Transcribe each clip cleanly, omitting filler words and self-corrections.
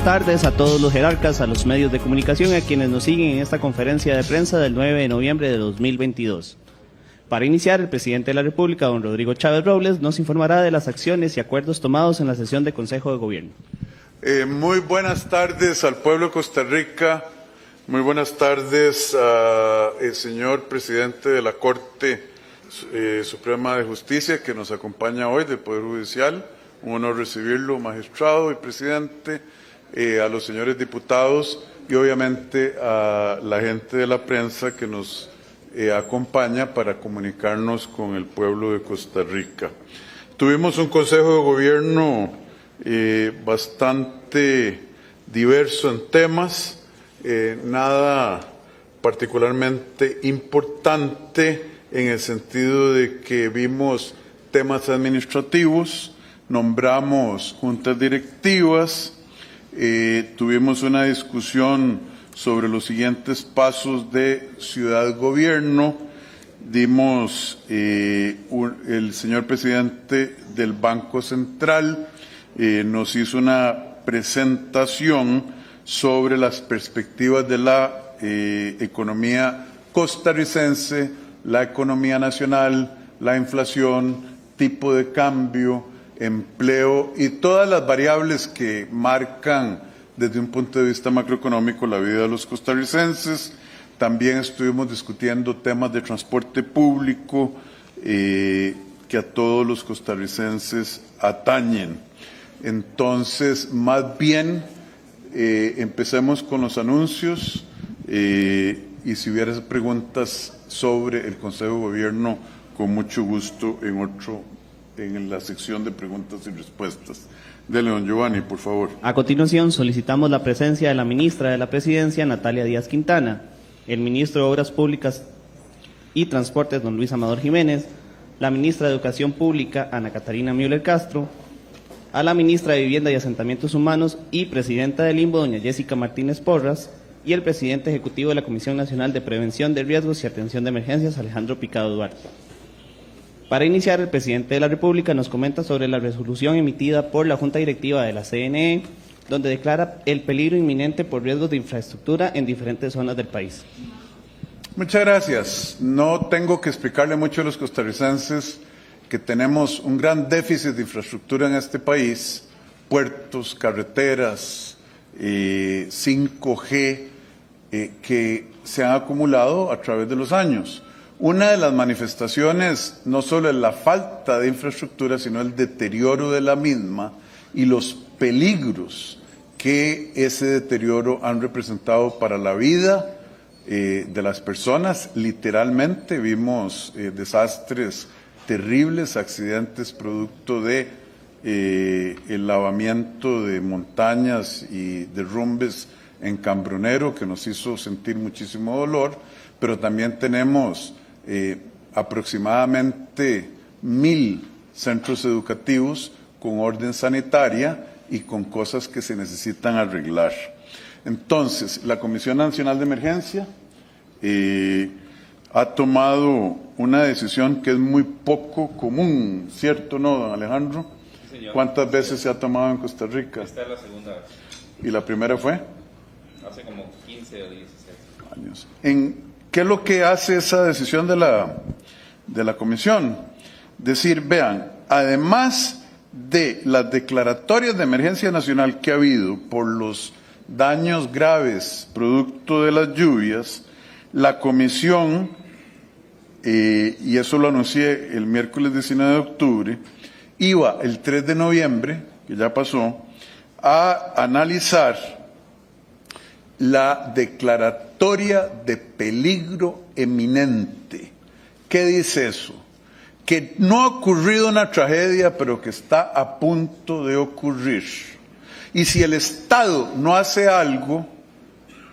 tardes a todos los jerarcas, a los medios de comunicación y a quienes nos siguen en esta conferencia de prensa del 9 de noviembre de 2022. Para iniciar, el presidente de la República, don Rodrigo Chávez Robles, nos informará de las acciones y acuerdos tomados en la sesión de Consejo de Gobierno. Muy buenas tardes al pueblo de Costa Rica, muy buenas tardes al señor presidente de la Corte Suprema de Justicia que nos acompaña hoy del Poder Judicial. Un honor recibirlo, magistrado y presidente, a los señores diputados y obviamente a la gente de la prensa que nos acompaña para comunicarnos con el pueblo de Costa Rica. Tuvimos un Consejo de Gobierno bastante diverso en temas, nada particularmente importante en el sentido de que vimos temas administrativos, nombramos juntas directivas, tuvimos una discusión sobre los siguientes pasos de ciudad-gobierno, dimos el señor presidente del Banco Central nos hizo una presentación sobre las perspectivas de la economía costarricense, la economía nacional, la inflación, tipo de cambio, empleo y todas las variables que marcan desde un punto de vista macroeconómico la vida de los costarricenses. También estuvimos discutiendo temas de transporte público que a todos los costarricenses atañen. Entonces, más bien, empecemos con los anuncios y si hubiera preguntas sobre el Consejo de Gobierno, con mucho gusto en la sección de preguntas y respuestas. Dele, don Giovanni, por favor. A continuación, solicitamos la presencia de la ministra de la Presidencia, Natalia Díaz Quintana, el ministro de Obras Públicas y Transportes, don Luis Amador Jiménez, la ministra de Educación Pública, Ana Catarina Müller Castro, a la ministra de Vivienda y Asentamientos Humanos y presidenta del Limbo, doña Jessica Martínez Porras, y el presidente ejecutivo de la Comisión Nacional de Prevención de Riesgos y Atención de Emergencias, Alejandro Picado Duarte. Para iniciar, el presidente de la República nos comenta sobre la resolución emitida por la Junta Directiva de la CNE, donde declara el peligro inminente por riesgos de infraestructura en diferentes zonas del país. Muchas gracias. No tengo que explicarle mucho a los costarricenses que tenemos un gran déficit de infraestructura en este país, puertos, carreteras, 5G, que se han acumulado a través de los años. Una de las manifestaciones no solo es la falta de infraestructura, sino el deterioro de la misma y los peligros que ese deterioro han representado para la vida de las personas. Literalmente vimos desastres terribles, accidentes producto de el lavamiento de montañas y derrumbes en Cambronero, que nos hizo sentir muchísimo dolor, pero también tenemos aproximadamente 1000 centros educativos con orden sanitaria y con cosas que se necesitan arreglar. Entonces, la Comisión Nacional de Emergencia ha tomado una decisión que es muy poco común, ¿cierto, no, don Alejandro? Sí, señor. ¿Cuántas veces se ha tomado en Costa Rica? Esta es la segunda vez. ¿Y la primera fue? Hace como 15 o 16 años. ¿Qué es lo que hace esa decisión de la Comisión? Decir, vean, además de las declaratorias de emergencia nacional que ha habido por los daños graves producto de las lluvias, la Comisión, y eso lo anuncié el miércoles 19 de octubre, iba el 3 de noviembre, que ya pasó, a analizar la declaratoria de peligro eminente. ¿Qué dice eso? Que no ha ocurrido una tragedia, pero que está a punto de ocurrir. Y si el Estado no hace algo,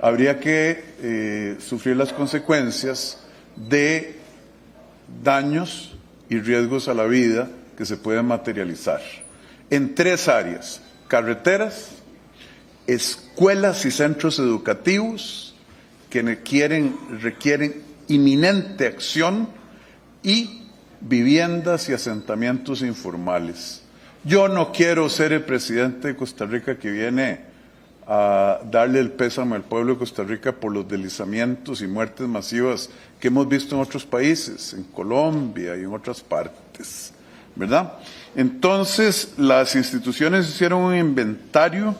habría que sufrir las consecuencias de daños y riesgos a la vida que se pueden materializar en 3 áreas: carreteras, escuelas y centros educativos que requieren inminente acción, y viviendas y asentamientos informales. Yo no quiero ser el presidente de Costa Rica que viene a darle el pésame al pueblo de Costa Rica por los deslizamientos y muertes masivas que hemos visto en otros países, en Colombia y en otras partes, ¿verdad? Entonces, las instituciones hicieron un inventario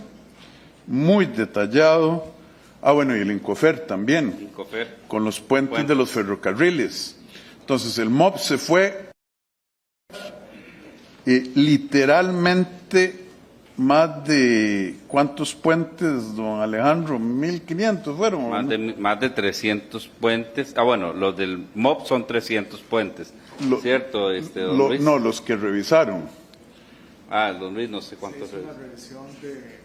muy detallado. Bueno, y el Incofer también, Incofer. con los puentes de los ferrocarriles. Entonces, el MOB se fue literalmente más de, ¿cuántos puentes, don Alejandro? 1.500 fueron. Más de 300 puentes. Bueno, los del MOB son 300 puentes, ¿cierto, don Luis? No, los que revisaron. Don Luis, no sé cuántos. Se hizo una revisión de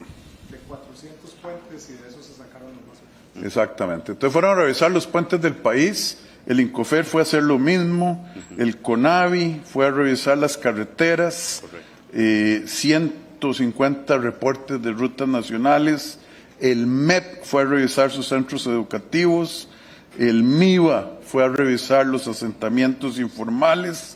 400 puentes y de esos se sacaron los más importantes. Exactamente. Entonces fueron a revisar los puentes del país, el Incofer fue a hacer lo mismo, el CONAVI fue a revisar las carreteras, 150 reportes de rutas nacionales, el MEP fue a revisar sus centros educativos, el MIVA fue a revisar los asentamientos informales,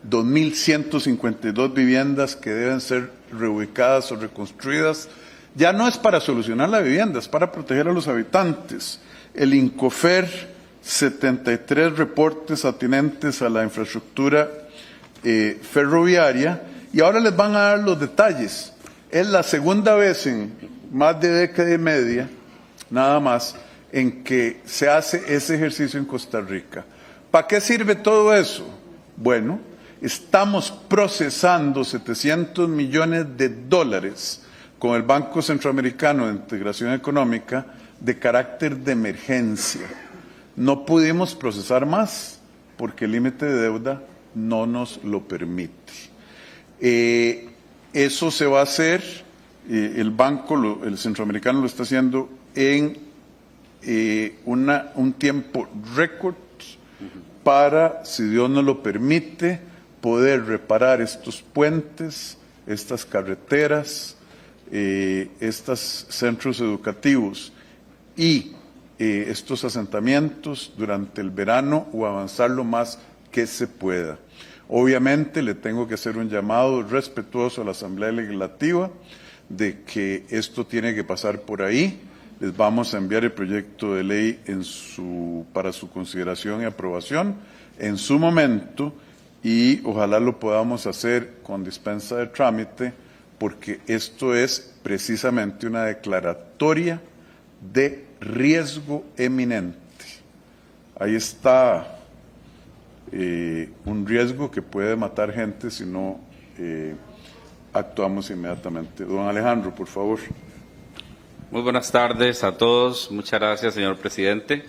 2.152 viviendas que deben ser reubicadas o reconstruidas. Ya no es para solucionar la vivienda, es para proteger a los habitantes. El Incofer, 73 reportes atinentes a la infraestructura ferroviaria, y ahora les van a dar los detalles. Es la segunda vez en más de década y media, nada más, en que se hace ese ejercicio en Costa Rica. ¿Para qué sirve todo eso? Bueno, estamos procesando 700 millones de dólares con el Banco Centroamericano de Integración Económica de carácter de emergencia. No pudimos procesar más porque el límite de deuda no nos lo permite. Eso se va a hacer, el banco, el centroamericano lo está haciendo en un tiempo récord para, si Dios nos lo permite, poder reparar estos puentes, estas carreteras, estos centros educativos y estos asentamientos durante el verano o avanzar lo más que se pueda. Obviamente le tengo que hacer un llamado respetuoso a la Asamblea Legislativa de que esto tiene que pasar por ahí. Les vamos a enviar el proyecto de ley para su consideración y aprobación en su momento y ojalá lo podamos hacer con dispensa de trámite porque esto es precisamente una declaratoria de riesgo eminente. Ahí está un riesgo que puede matar gente si no actuamos inmediatamente. Don Alejandro, por favor. Muy buenas tardes a todos. Muchas gracias, señor presidente.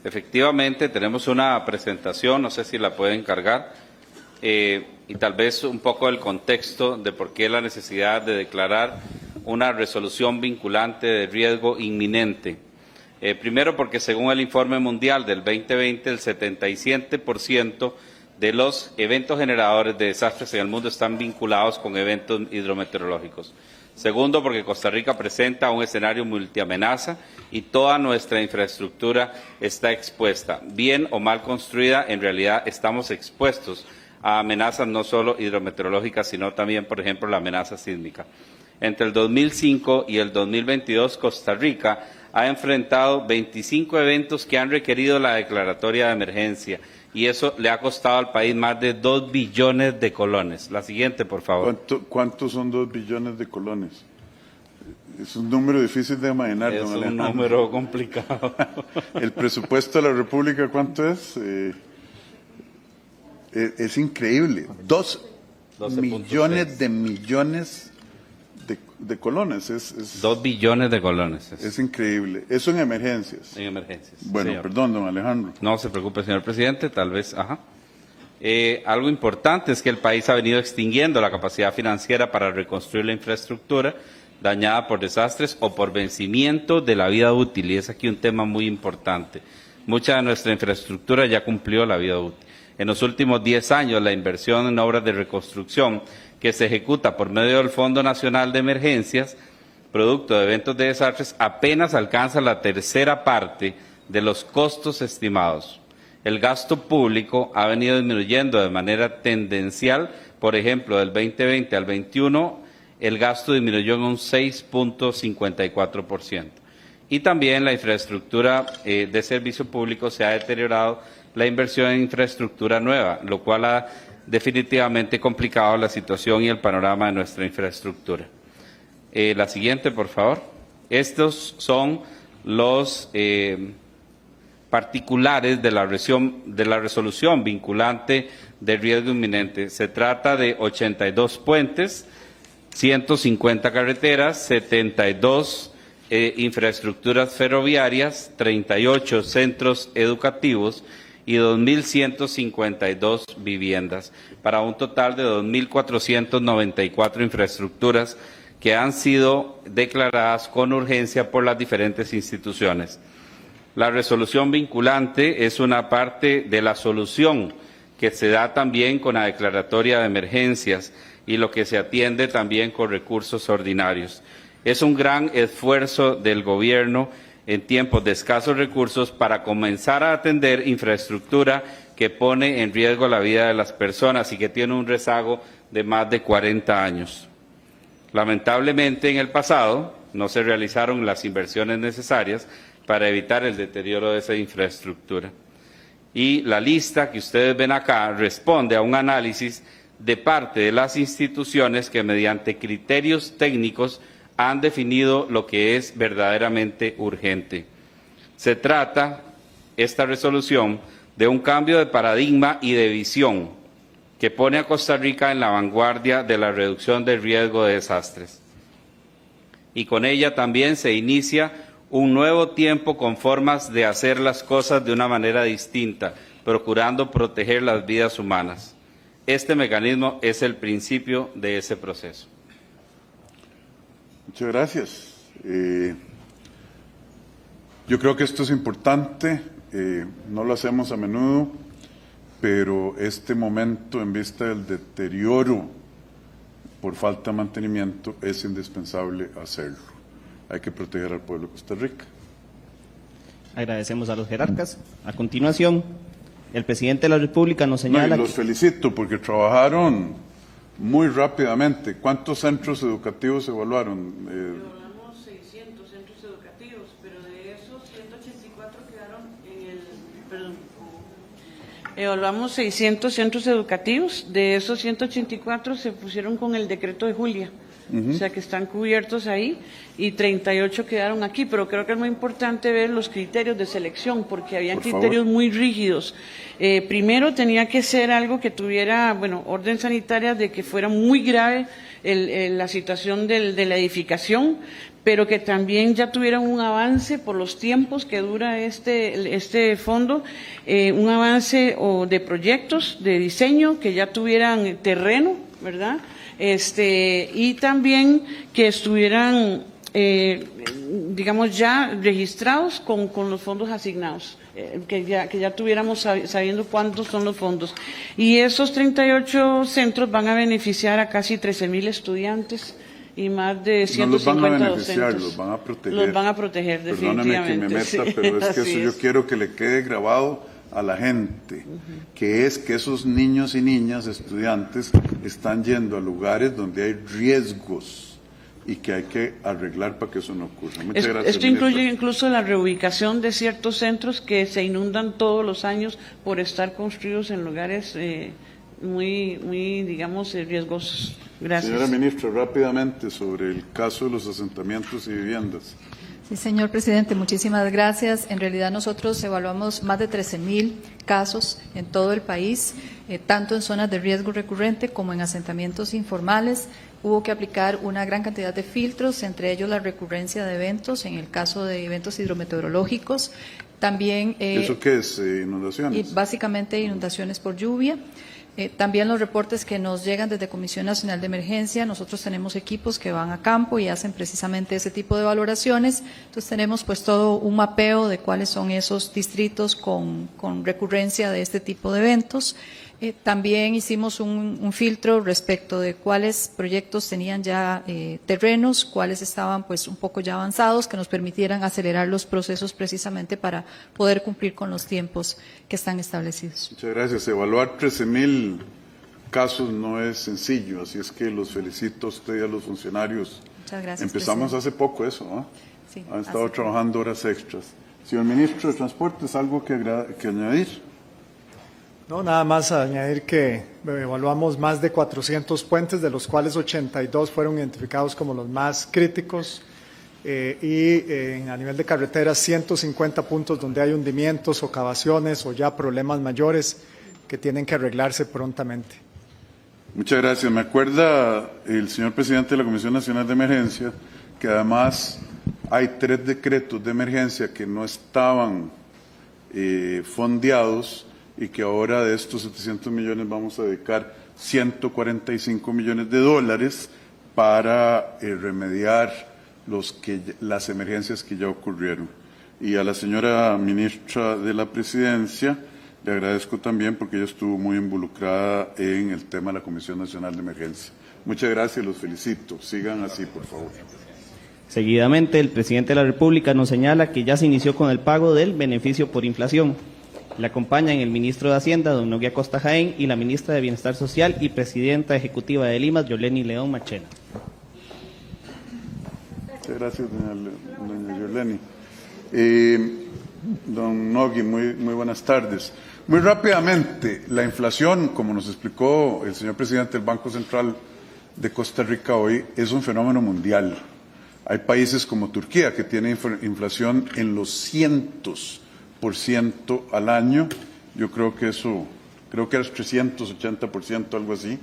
Efectivamente, tenemos una presentación, no sé si la pueden cargar, y tal vez un poco el contexto de por qué la necesidad de declarar una resolución vinculante de riesgo inminente. Primero porque según el informe mundial del 2020, el 77% de los eventos generadores de desastres en el mundo están vinculados con eventos hidrometeorológicos. Segundo, porque Costa Rica presenta un escenario multiamenaza y toda nuestra infraestructura está expuesta. Bien o mal construida, en realidad estamos expuestos a amenazas no solo hidrometeorológicas, sino también, por ejemplo, la amenaza sísmica. Entre el 2005 y el 2022, Costa Rica ha enfrentado 25 eventos que han requerido la declaratoria de emergencia y eso le ha costado al país más de 2 billones de colones. La siguiente, por favor. ¿Cuántos son 2 billones de colones? Es un número difícil de imaginar, Es don un Alejandro. número complicado. ¿El presupuesto de la República cuánto es? Es increíble. 2 millones de millones de colones. 2 billones de colones. Es increíble. Eso en emergencias. En emergencias. Bueno, señor. perdón, don Alejandro. No se preocupe, señor presidente, tal vez, algo importante es que el país ha venido extinguiendo la capacidad financiera para reconstruir la infraestructura dañada por desastres o por vencimiento de la vida útil, y es aquí un tema muy importante. Mucha de nuestra infraestructura ya cumplió la vida útil. En los últimos 10 años, la inversión en obras de reconstrucción que se ejecuta por medio del Fondo Nacional de Emergencias, producto de eventos de desastres, apenas alcanza la tercera parte de los costos estimados. El gasto público ha venido disminuyendo de manera tendencial, por ejemplo, del 2020 al 2021, el gasto disminuyó en un 6.54%. Y también la infraestructura de servicio público se ha deteriorado, la inversión en infraestructura nueva, lo cual ha definitivamente complicado la situación y el panorama de nuestra infraestructura. La siguiente, por favor. Estos son los particulares de la resolución vinculante de riesgo inminente. Se trata de 82 puentes, 150 carreteras, 72 infraestructuras ferroviarias, 38 centros educativos y 2.152 viviendas, para un total de 2.494 infraestructuras que han sido declaradas con urgencia por las diferentes instituciones. La resolución vinculante es una parte de la solución que se da también con la declaratoria de emergencias y lo que se atiende también con recursos ordinarios. Es un gran esfuerzo del Gobierno en tiempos de escasos recursos para comenzar a atender infraestructura que pone en riesgo la vida de las personas y que tiene un rezago de más de 40 años. Lamentablemente, en el pasado no se realizaron las inversiones necesarias para evitar el deterioro de esa infraestructura. Y la lista que ustedes ven acá responde a un análisis de parte de las instituciones que mediante criterios técnicos han definido lo que es verdaderamente urgente. Se trata, esta resolución, de un cambio de paradigma y de visión que pone a Costa Rica en la vanguardia de la reducción del riesgo de desastres. Y con ella también se inicia un nuevo tiempo con formas de hacer las cosas de una manera distinta, procurando proteger las vidas humanas. Este mecanismo es el principio de ese proceso. Muchas gracias. Yo creo que esto es importante, no lo hacemos a menudo, pero este momento, en vista del deterioro por falta de mantenimiento, es indispensable hacerlo. Hay que proteger al pueblo de Costa Rica. Agradecemos a los jerarcas. A continuación, el presidente de la República nos señala... No, y los felicito porque trabajaron muy rápidamente. ¿Cuántos centros educativos evaluaron? Evaluamos 600 centros educativos, pero de esos 184 quedaron en el... Perdón. Evaluamos 600 centros educativos, de esos 184 se pusieron con el decreto de Julia. O sea que están cubiertos ahí y 38 quedaron aquí, pero creo que es muy importante ver los criterios de selección porque habían criterios muy rígidos. Primero tenía que ser algo que tuviera, bueno, orden sanitaria de que fuera muy grave la situación de la edificación, pero que también ya tuvieran un avance por los tiempos que dura este fondo, un avance de proyectos, de diseño, que ya tuvieran terreno, ¿verdad? Y también que estuvieran, digamos, ya registrados con los fondos asignados, que ya tuviéramos sabiendo cuántos son los fondos. Y esos 38 centros van a beneficiar a casi 13,000 estudiantes y más de 150 no los van a beneficiar, docentes. Los van a proteger. Los van a proteger, definitivamente. Perdóname que me meta, pero es que eso yo quiero que le quede grabado a la gente, que es que esos niños y niñas, estudiantes, están yendo a lugares donde hay riesgos y que hay que arreglar para que eso no ocurra. Muchas gracias. Esto incluye incluso la reubicación de ciertos centros que se inundan todos los años por estar construidos en lugares muy, digamos, riesgosos. Gracias. Señora ministra, rápidamente sobre el caso de los asentamientos y viviendas. Sí, señor presidente, muchísimas gracias. En realidad nosotros evaluamos más de 13,000 casos en todo el país, tanto en zonas de riesgo recurrente como en asentamientos informales. Hubo que aplicar una gran cantidad de filtros, entre ellos la recurrencia de eventos, en el caso de eventos hidrometeorológicos. También ¿Eso qué es? ¿Inundaciones? Básicamente inundaciones por lluvia. También los reportes que nos llegan desde Comisión Nacional de Emergencia, nosotros tenemos equipos que van a campo y hacen precisamente ese tipo de valoraciones. Entonces tenemos pues todo un mapeo de cuáles son esos distritos con recurrencia de este tipo de eventos. También hicimos un filtro respecto de cuáles proyectos tenían ya terrenos, cuáles estaban pues un poco ya avanzados, que nos permitieran acelerar los procesos precisamente para poder cumplir con los tiempos que están establecidos. Muchas gracias. Evaluar 13,000 casos no es sencillo, así es que los felicito a usted y a los funcionarios. Muchas gracias, Empezamos presidente. hace poco eso, ¿no? Sí, Han estado hace trabajando horas extras. Señor Ministro de Transportes, ¿algo que añadir? No, nada más añadir que evaluamos más de 400 puentes, de los cuales 82 fueron identificados como los más críticos a nivel de carreteras 150 puntos donde hay hundimientos, socavaciones o ya problemas mayores que tienen que arreglarse prontamente. Muchas gracias. Me acuerda el señor presidente de la Comisión Nacional de Emergencia que además hay 3 decretos de emergencia que no estaban fondeados y que ahora de estos 700 millones vamos a dedicar 145 millones de dólares para remediar las emergencias que ya ocurrieron. Y a la señora ministra de la Presidencia le agradezco también porque ella estuvo muy involucrada en el tema de la Comisión Nacional de Emergencia. Muchas gracias, los felicito. Sigan así, por favor. Seguidamente, el presidente de la República nos señala que ya se inició con el pago del beneficio por inflación. Le acompañan el ministro de Hacienda, don Noguía Costa Jaén, y la ministra de Bienestar Social y presidenta ejecutiva de Limas, Yoleni León Machena. Muchas gracias, doña Yoleni. Don Nogui, muy buenas tardes. Muy rápidamente, la inflación, como nos explicó el señor presidente del Banco Central de Costa Rica hoy, es un fenómeno mundial. Hay países como Turquía que tienen inflación en los 100% al año. Yo creo que era 380%, algo así.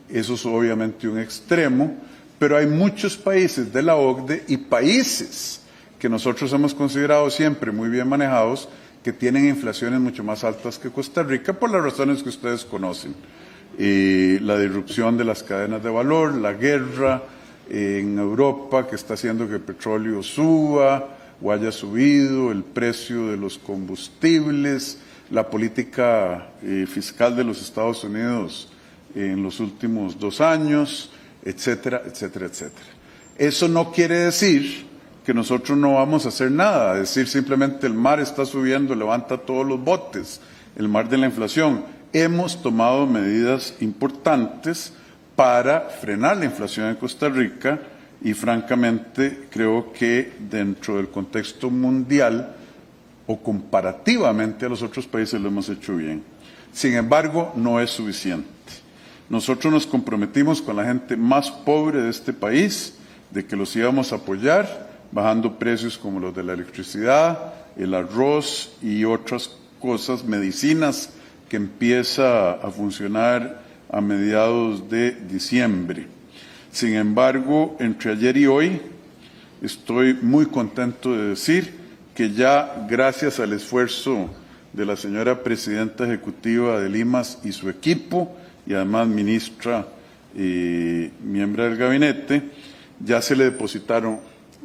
Eso es obviamente un extremo, pero hay muchos países de la OCDE y países que nosotros hemos considerado siempre muy bien manejados, que tienen inflaciones mucho más altas que Costa Rica por las razones que ustedes conocen. La disrupción de las cadenas de valor, la guerra en Europa que está haciendo que el petróleo suba o haya subido, el precio de los combustibles, la política fiscal de los Estados Unidos en los últimos 2 años, etcétera, etcétera, etcétera. Eso no quiere decir que nosotros no vamos a hacer nada, decir simplemente el mar está subiendo, levanta todos los botes, el mar de la inflación. Hemos tomado medidas importantes para frenar la inflación en Costa Rica y francamente creo que dentro del contexto mundial o comparativamente a los otros países lo hemos hecho bien. Sin embargo, no es suficiente. Nosotros nos comprometimos con la gente más pobre de este país de que los íbamos a apoyar, bajando precios como los de la electricidad, el arroz y otras cosas, medicinas, que empieza a funcionar a mediados de diciembre. Sin embargo, entre ayer y hoy, estoy muy contento de decir que ya gracias al esfuerzo de la señora presidenta ejecutiva de Limas y su equipo, y además ministra y miembro del gabinete, ya se le depositaron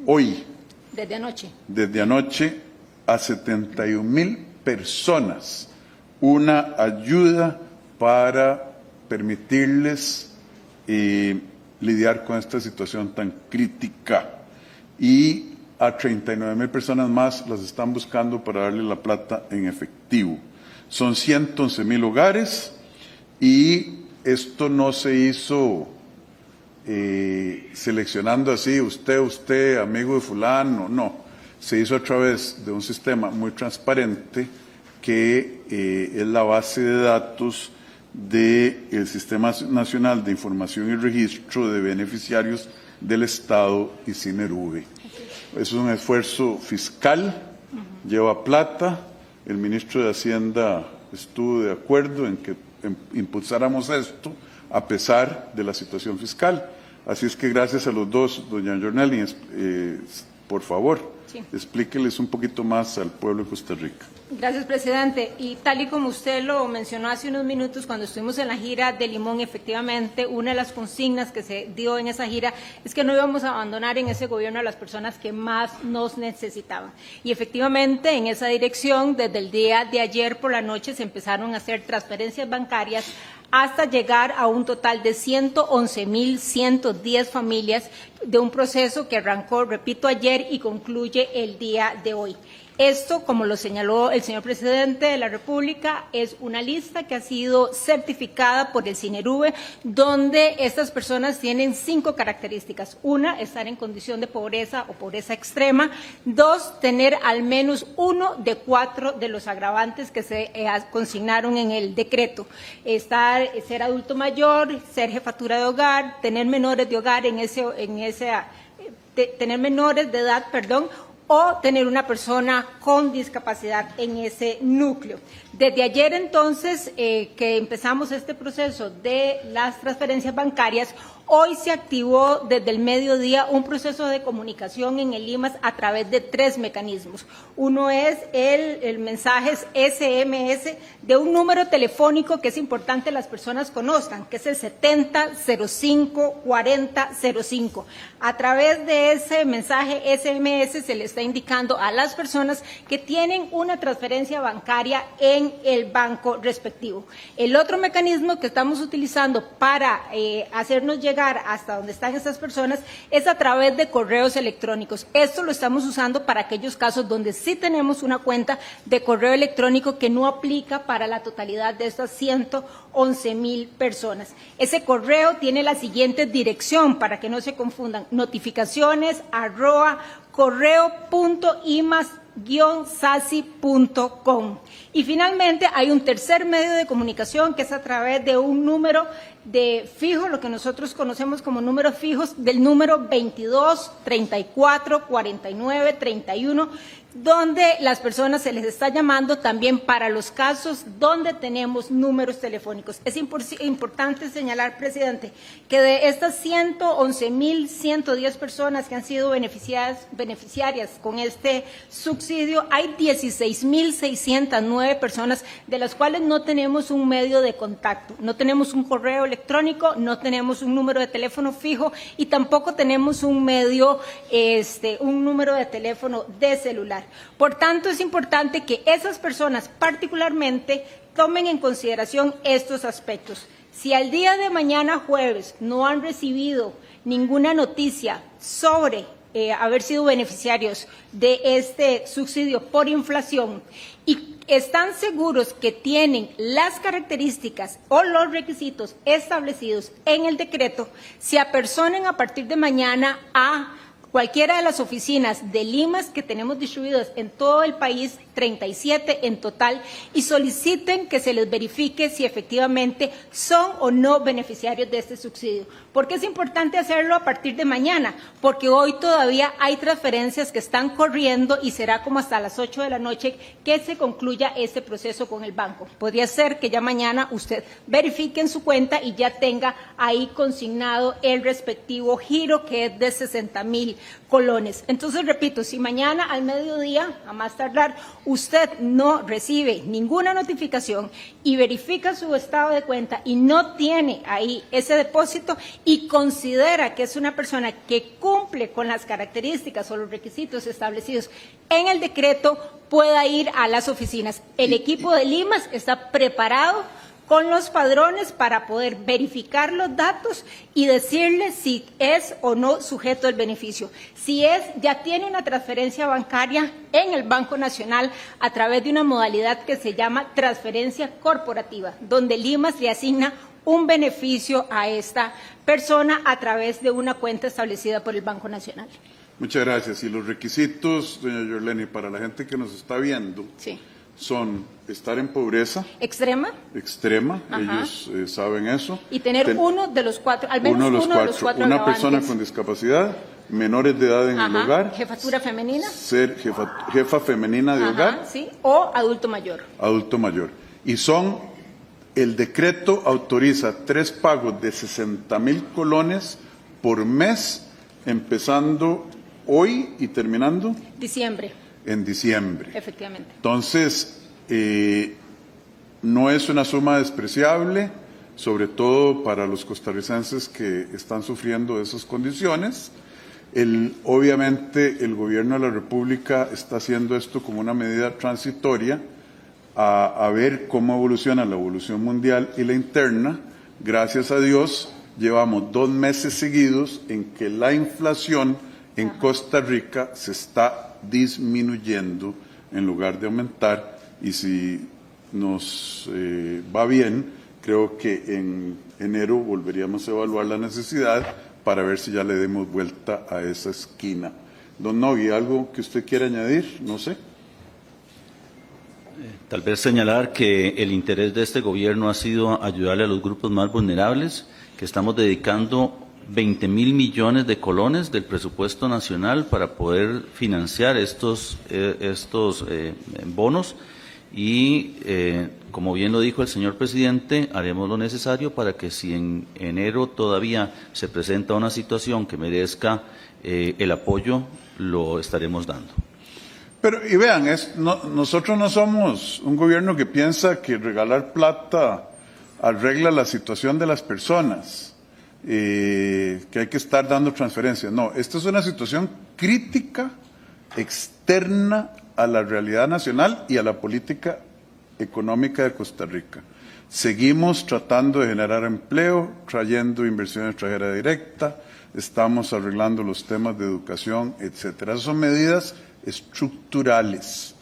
hoy, desde anoche, a 71,000 personas una ayuda para permitirles lidiar con esta situación tan crítica. Y a 39,000 personas más las están buscando para darle la plata en efectivo. Son 111,000 hogares y esto no se hizo seleccionando así, usted, amigo de fulano, no. Se hizo a través de un sistema muy transparente que es la base de datos del Sistema Nacional de Información y Registro de Beneficiarios del Estado y CINERUVE. Es un esfuerzo fiscal, lleva plata. El ministro de Hacienda estuvo de acuerdo en que impulsáramos esto a pesar de la situación fiscal. Así es que gracias a los dos, doña Yoleni, por favor, explíqueles un poquito más al pueblo de Costa Rica. Gracias, presidente. Y tal y como usted lo mencionó hace unos minutos, cuando estuvimos en la gira de Limón, efectivamente, una de las consignas que se dio en esa gira es que no íbamos a abandonar en ese gobierno a las personas que más nos necesitaban. Y efectivamente, en esa dirección, desde el día de ayer por la noche, se empezaron a hacer transferencias bancarias hasta llegar a un total de 111,110 familias de un proceso que arrancó, repito, ayer y concluye el día de hoy. Esto, como lo señaló el señor presidente de la República, es una lista que ha sido certificada por el SINERUVE, donde estas personas tienen 5 características. 1, estar en condición de pobreza o pobreza extrema. 2, tener al menos 1 de 4 de los agravantes que se consignaron en el decreto. Ser adulto mayor, ser jefatura de hogar, tener menores de hogar tener menores de edad, o tener una persona con discapacidad en ese núcleo. Desde ayer, entonces, que empezamos este proceso de las transferencias bancarias, hoy se activó desde el mediodía un proceso de comunicación en el IMAS a través de 3 mecanismos. Uno es el mensaje SMS de un número telefónico que es importante las personas conozcan, que es el 70054005. A través de ese mensaje SMS se le está indicando a las personas que tienen una transferencia bancaria en el banco respectivo. El otro mecanismo que estamos utilizando para hacernos llegar hasta donde están estas personas es a través de correos electrónicos. Esto lo estamos usando para aquellos casos donde sí tenemos una cuenta de correo electrónico que no aplica para la totalidad de estas 111,000 personas. Ese correo tiene la siguiente dirección para que no se confundan: notificaciones@correo.imas-sasi.com. Y finalmente hay un tercer medio de comunicación que es a través de un número de fijo, lo que nosotros conocemos como números fijos, del número 22 34 49 31, donde las personas se les está llamando también para los casos donde tenemos números telefónicos. Es importante señalar, presidente, que de estas 111,110 personas que han sido beneficiarias con este subsidio, hay 16,609 personas de las cuales no tenemos un medio de contacto, no tenemos un correo electrónico, no tenemos un número de teléfono fijo y tampoco tenemos un número de teléfono de celular. Por tanto, es importante que esas personas particularmente tomen en consideración estos aspectos. Si al día de mañana jueves no han recibido ninguna noticia sobre haber sido beneficiarios de este subsidio por inflación y están seguros que tienen las características o los requisitos establecidos en el decreto, se apersonen a partir de mañana a cualquiera de las oficinas de Limas que tenemos distribuidas en todo el país, 37 en total, y soliciten que se les verifique si efectivamente son o no beneficiarios de este subsidio. ¿Por qué es importante hacerlo a partir de mañana? Porque hoy todavía hay transferencias que están corriendo y será como hasta las 8 de la noche que se concluya este proceso con el banco. Podría ser que ya mañana usted verifique en su cuenta y ya tenga ahí consignado el respectivo giro, que es de 60,000 colones. Entonces, repito, si mañana al mediodía, a más tardar, usted no recibe ninguna notificación y verifica su estado de cuenta y no tiene ahí ese depósito y considera que es una persona que cumple con las características o los requisitos establecidos en el decreto, pueda ir a las oficinas. El equipo de Limas está preparado con los padrones para poder verificar los datos y decirle si es o no sujeto del beneficio. Si es, ya tiene una transferencia bancaria en el Banco Nacional a través de una modalidad que se llama transferencia corporativa, donde Limas le asigna un beneficio a esta persona a través de una cuenta establecida por el Banco Nacional. Muchas gracias. Y los requisitos, doña Yorleni, para la gente que nos está viendo, Sí. son estar en pobreza Extrema. Ajá. Ellos saben eso. Y tener uno de los cuatro, al menos uno de los cuatro una agravantes. persona con discapacidad, menores de edad en el hogar, jefatura femenina, ser jefa femenina de hogar, sí, o adulto mayor. Adulto mayor. Y el decreto autoriza 3 pagos de 60,000 colones por mes, empezando hoy y terminando Diciembre, en diciembre. efectivamente. Entonces, no es una suma despreciable, sobre todo para los costarricenses que están sufriendo esas condiciones. Obviamente, el gobierno de la República está haciendo esto como una medida transitoria a ver cómo evoluciona la evolución mundial y la interna. Gracias a Dios, llevamos 2 meses seguidos en que la inflación en Costa Rica se está disminuyendo. en lugar de aumentar, y si nos va bien, creo que en enero volveríamos a evaluar la necesidad para ver si ya le demos vuelta a esa esquina. Don Nogui, ¿algo que usted quiera añadir? No sé. Tal vez señalar que el interés de este gobierno ha sido ayudarle a los grupos más vulnerables, que estamos dedicando 20.000 millones de colones del presupuesto nacional para poder financiar estos bonos y, como bien lo dijo el señor presidente, haremos lo necesario para que si en enero todavía se presenta una situación que merezca el apoyo, lo estaremos dando. Pero, y vean, nosotros no somos un gobierno que piensa que regalar plata arregla la situación de las personas, que hay que estar dando transferencias. No, esta es una situación crítica, externa a la realidad nacional y a la política económica de Costa Rica. Seguimos tratando de generar empleo, trayendo inversión extranjera directa, estamos arreglando los temas de educación, etcétera. Esas son medidas estructurales.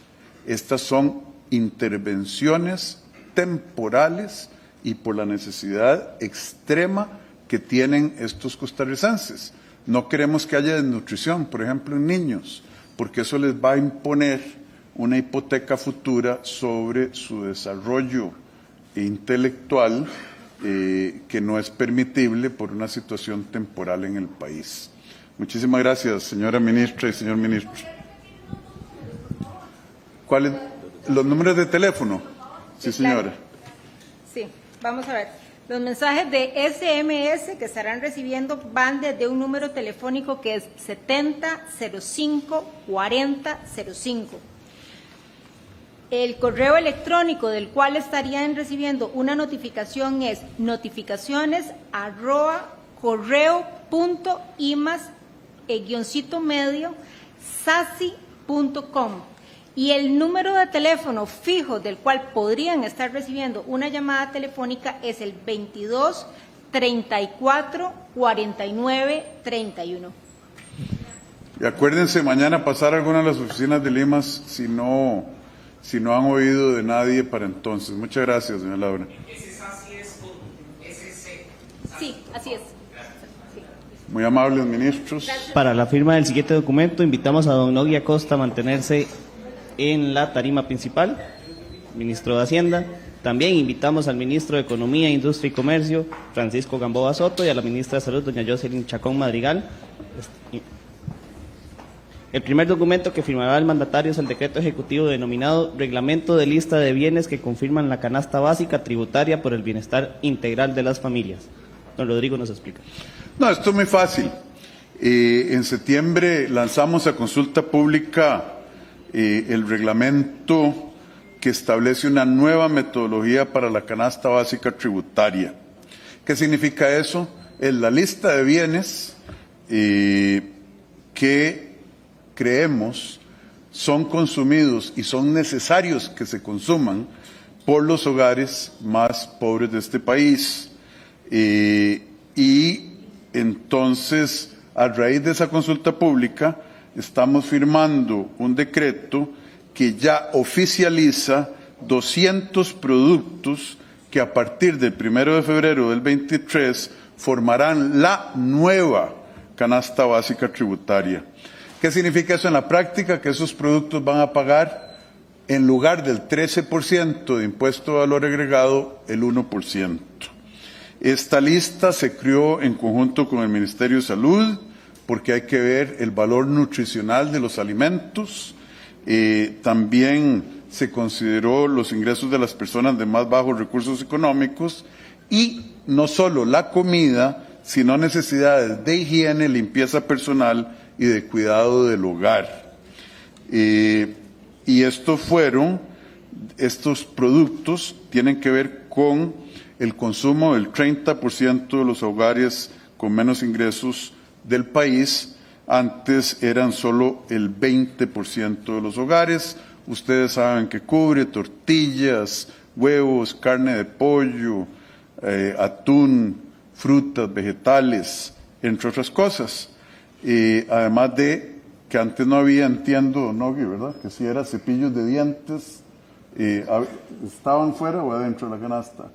Estas son intervenciones temporales y por la necesidad extrema que tienen estos costarricenses. No queremos que haya desnutrición, por ejemplo, en niños, porque eso les va a imponer una hipoteca futura sobre su desarrollo intelectual que no es permitible por una situación temporal en el país. Muchísimas gracias, señora ministra y señor ministro. ¿Cuáles? ¿Los números de teléfono? Sí, señora. Sí, vamos a ver. Los mensajes de SMS que estarán recibiendo van desde un número telefónico que es 7005-4005. El correo electrónico del cual estarían recibiendo una notificación es notificaciones@correo.imas_sasi.com. Y el número de teléfono fijo del cual podrían estar recibiendo una llamada telefónica es el 22 34 49 31. Y acuérdense mañana pasar a alguna de las oficinas de Limas si no han oído de nadie para entonces. Muchas gracias, doña Laura. Sí, así es. Muy amables ministros. Para la firma del siguiente documento, invitamos a don Nogui Acosta a mantenerse en la tarima principal, ministro de Hacienda. También invitamos al ministro de Economía, Industria y Comercio, Francisco Gamboa Soto, y a la ministra de Salud, doña Jocelyn Chacón Madrigal. El primer documento que firmará el mandatario es el decreto ejecutivo denominado Reglamento de Lista de Bienes que confirman la canasta básica tributaria por el bienestar integral de las familias. Don Rodrigo nos explica. No, esto es muy fácil. En septiembre lanzamos a consulta pública el reglamento que establece una nueva metodología para la canasta básica tributaria. ¿Qué significa eso? Es la lista de bienes que creemos son consumidos y son necesarios que se consuman por los hogares más pobres de este país. Y entonces, a raíz de esa consulta pública, estamos firmando un decreto que ya oficializa 200 productos que a partir del 1 de febrero del 23 formarán la nueva canasta básica tributaria. ¿Qué significa eso en la práctica? Que esos productos van a pagar, en lugar del 13% de impuesto de valor agregado, el 1%. Esta lista se creó en conjunto con el Ministerio de Salud, porque hay que ver el valor nutricional de los alimentos. También se consideró los ingresos de las personas de más bajos recursos económicos y no solo la comida, sino necesidades de higiene, limpieza personal y de cuidado del hogar. Y estos productos tienen que ver con el consumo del 30% de los hogares con menos ingresos del país. Antes eran solo el 20% de los hogares. Ustedes saben que cubre tortillas, huevos, carne de pollo, atún, frutas, vegetales, entre otras cosas. Además de que antes no había, entiendo, Nogui, ¿verdad? Que si era cepillos de dientes, ¿estaban fuera o adentro de la canasta?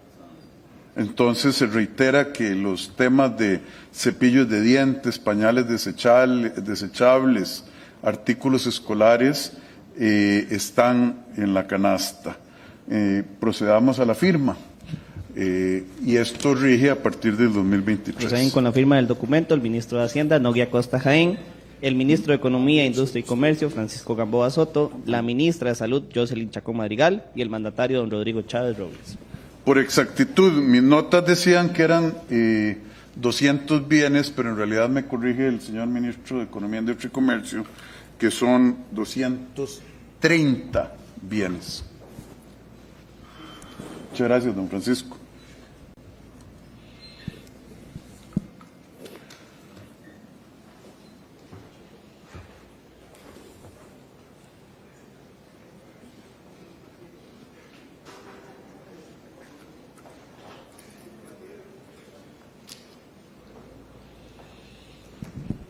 Entonces se reitera que los temas de cepillos de dientes, pañales desechables, artículos escolares están en la canasta. Procedamos a la firma. Y esto rige a partir del 2023. Proceden con la firma del documento el ministro de Hacienda, Nogui Acosta Jaén, el ministro de Economía, Industria y Comercio, Francisco Gamboa Soto, la ministra de Salud, Jocelyn Chacón Madrigal, y el mandatario, don Rodrigo Chávez Robles. Por exactitud, mis notas decían que eran 200 bienes, pero en realidad me corrige el señor ministro de Economía, Industria y Comercio, que son 230 bienes. Muchas gracias, don Francisco.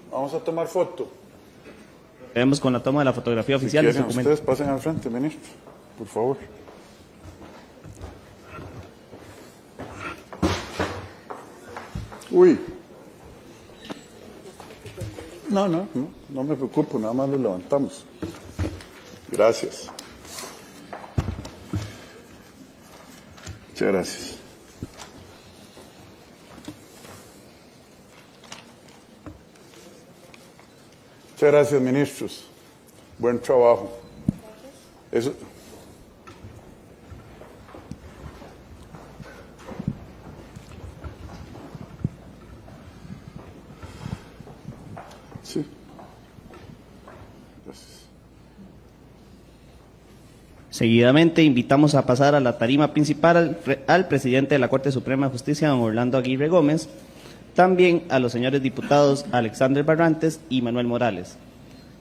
Vamos a tomar foto. Vemos con la toma de la fotografía oficial Si del quieren, documento. ustedes pasen al frente, ministro, por favor. Uy. No me preocupo, nada más lo levantamos. Gracias. Muchas gracias. Muchas gracias, ministros. Buen trabajo. Eso. Sí. Gracias. Seguidamente invitamos a pasar a la tarima principal al presidente de la Corte Suprema de Justicia, don Orlando Aguirre Gómez, también a los señores diputados Alexander Barrantes y Manuel Morales.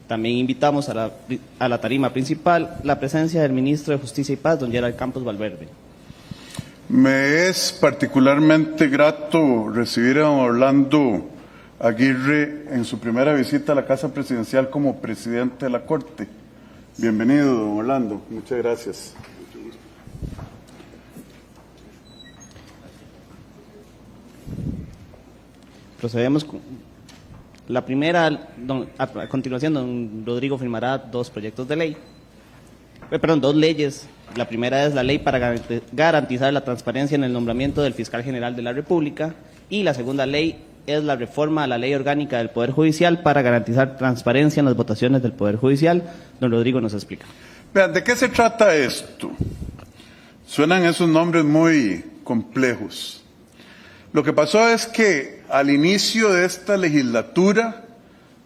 También invitamos a la tarima principal la presencia del ministro de Justicia y Paz, don Gerald Campos Valverde. Me es particularmente grato recibir a don Orlando Aguirre en su primera visita a la Casa Presidencial como presidente de la Corte. Bienvenido, don Orlando. Muchas gracias. Procedemos con la primera. A continuación, don Rodrigo firmará dos leyes. La primera es la ley para garantizar la transparencia en el nombramiento del fiscal general de la República, y la segunda ley es la reforma a la ley orgánica del Poder Judicial para garantizar transparencia en las votaciones del Poder Judicial. Don Rodrigo nos explica. Vean, ¿de qué se trata esto? Suenan esos nombres muy complejos. Lo que pasó es que al inicio de esta legislatura,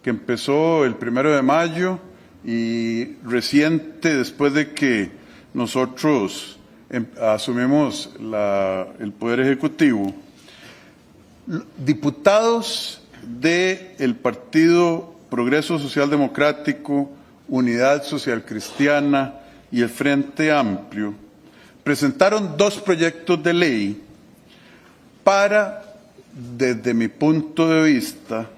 que empezó el 1 de mayo, y reciente después de que nosotros asumimos el Poder Ejecutivo, diputados del Partido Progreso Social Democrático, Unidad Social Cristiana y el Frente Amplio presentaron dos proyectos de ley para, desde mi punto de vista,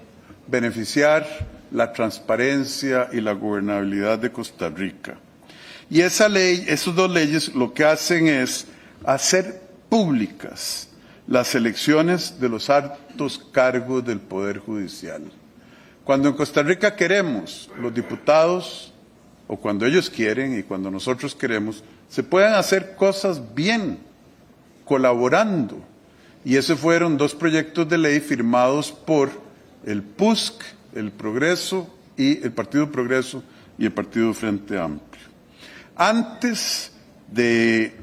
beneficiar la transparencia y la gobernabilidad de Costa Rica. Y esas dos leyes lo que hacen es hacer públicas las elecciones de los altos cargos del Poder Judicial. Cuando en Costa Rica queremos, los diputados, o cuando ellos quieren y cuando nosotros queremos, se pueden hacer cosas bien, colaborando. Y esos fueron dos proyectos de ley firmados por el PUSC, el Progreso y el Partido Progreso y el Partido Frente Amplio. Antes de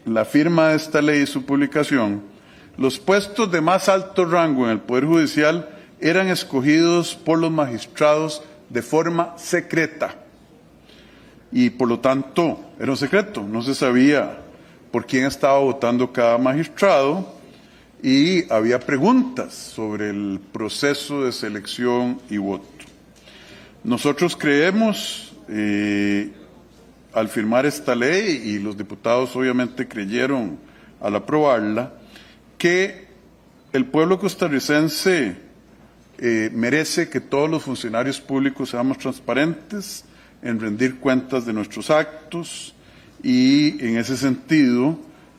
la firma de esta ley y su publicación, los puestos de más alto rango en el Poder Judicial eran escogidos por los magistrados de forma secreta. Y por lo tanto, era un secreto, no se sabía por quién estaba votando cada magistrado, y había preguntas sobre el proceso de selección y voto. Nosotros creemos, al firmar esta ley, y los diputados obviamente creyeron al aprobarla, que el pueblo costarricense merece que todos los funcionarios públicos seamos transparentes en rendir cuentas de nuestros actos y en ese sentido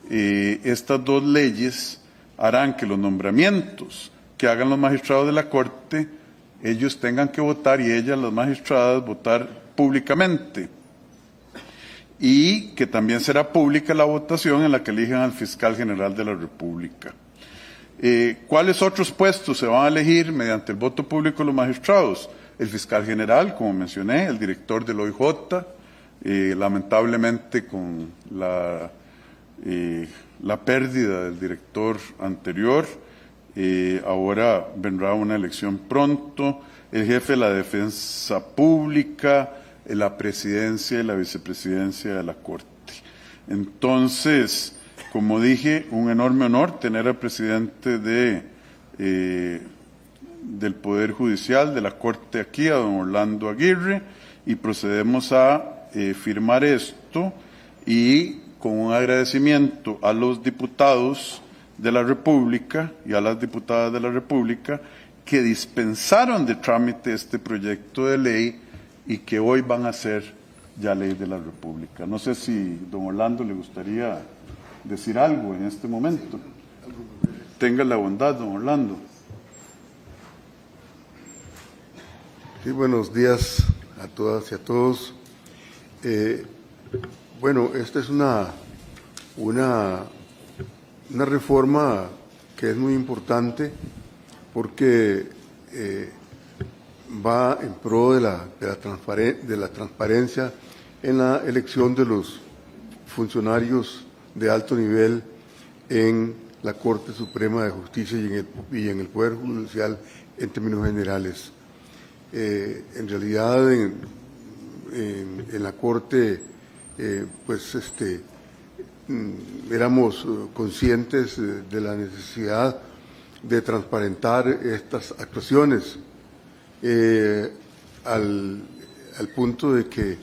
estas dos leyes harán que los nombramientos que hagan los magistrados de la Corte, ellos tengan que votar y ellas, las magistradas, votar públicamente. Y que también será pública la votación en la que elijan al fiscal general de la República. ¿Cuáles otros puestos se van a elegir mediante el voto público de los magistrados? El fiscal general, como mencioné, el director del OIJ, lamentablemente con la pérdida del director anterior, ahora vendrá una elección pronto, el jefe de la Defensa Pública, la presidencia y la vicepresidencia de la Corte. Entonces, como dije, un enorme honor tener al presidente del Poder Judicial, de la Corte aquí, a don Orlando Aguirre, y procedemos a firmar esto y con un agradecimiento a los diputados de la República y a las diputadas de la República que dispensaron de trámite este proyecto de ley y que hoy van a ser ya ley de la República. No sé si don Orlando le gustaría decir algo en este momento. Tenga la bondad, don Orlando. Sí, buenos días a todas y a todos. Bueno, esta es una reforma que es muy importante porque va en pro de la transparencia en la elección de los funcionarios de alto nivel en la Corte Suprema de Justicia y en el Poder Judicial en términos generales. En realidad, en la Corte, éramos conscientes de la necesidad de transparentar estas actuaciones, al punto de que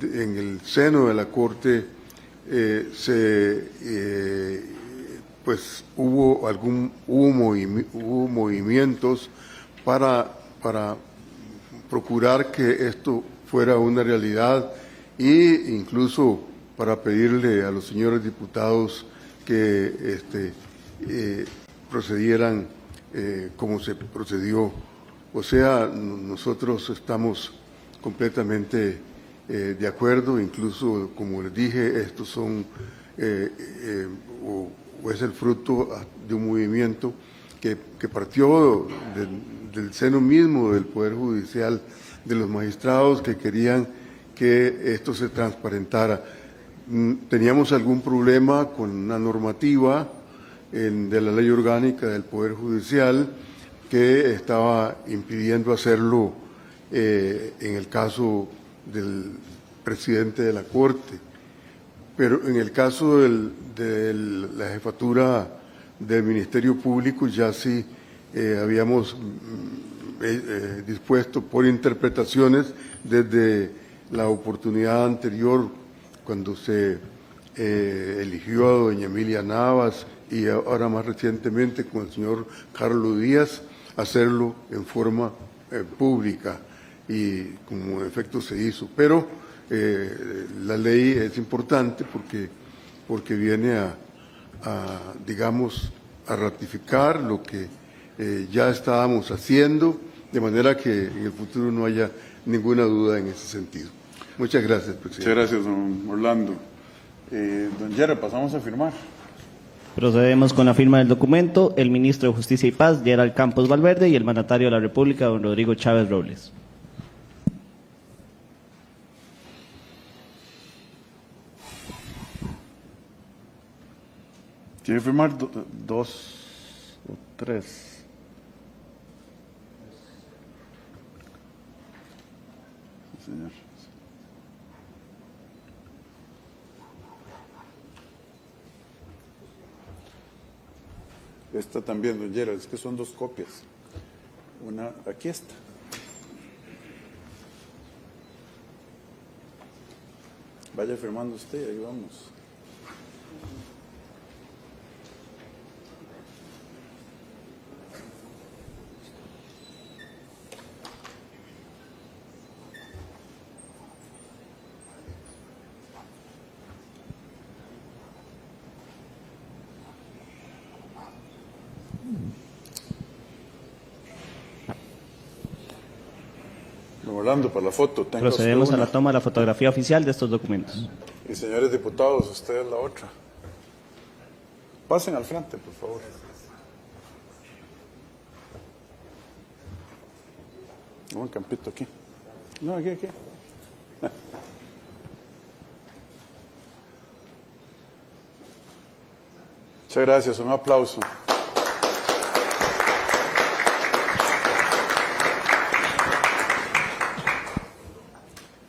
en el seno de la Corte hubo movimientos para procurar que esto fuera una realidad e incluso para pedirle a los señores diputados que procedieran como se procedió. O sea, nosotros estamos completamente de acuerdo, incluso como les dije, estos son o es el fruto de un movimiento que partió del seno mismo del Poder Judicial, de los magistrados que querían que esto se transparentara. Teníamos algún problema con una normativa de la Ley Orgánica del Poder Judicial que estaba impidiendo hacerlo en el caso del presidente de la Corte. Pero en el caso de la jefatura del Ministerio Público ya sí habíamos dispuesto por interpretaciones desde la oportunidad anterior cuando se eligió a doña Emilia Navas y ahora más recientemente con el señor Carlos Díaz, hacerlo en forma pública y como en efecto se hizo. Pero la ley es importante porque viene digamos, a ratificar lo que ya estábamos haciendo, de manera que en el futuro no haya ninguna duda en ese sentido. Muchas gracias, presidente. Muchas gracias, don Orlando. Don Yera, pasamos a firmar. Procedemos con la firma del documento. El ministro de Justicia y Paz, Gerald Campos Valverde, y el mandatario de la República, don Rodrigo Chávez Robles. ¿Quiere firmar dos o tres? Sí, señor. Esta también, don Gerald, es que son dos copias. Una, aquí está. Vaya firmando usted, ahí vamos. Orlando, para la foto. Tenga Procedemos usted a la una. toma de la fotografía oficial de estos documentos. Y señores diputados, ustedes la otra. Pasen al frente, por favor. Un campito aquí. No, aquí. Muchas gracias, un aplauso.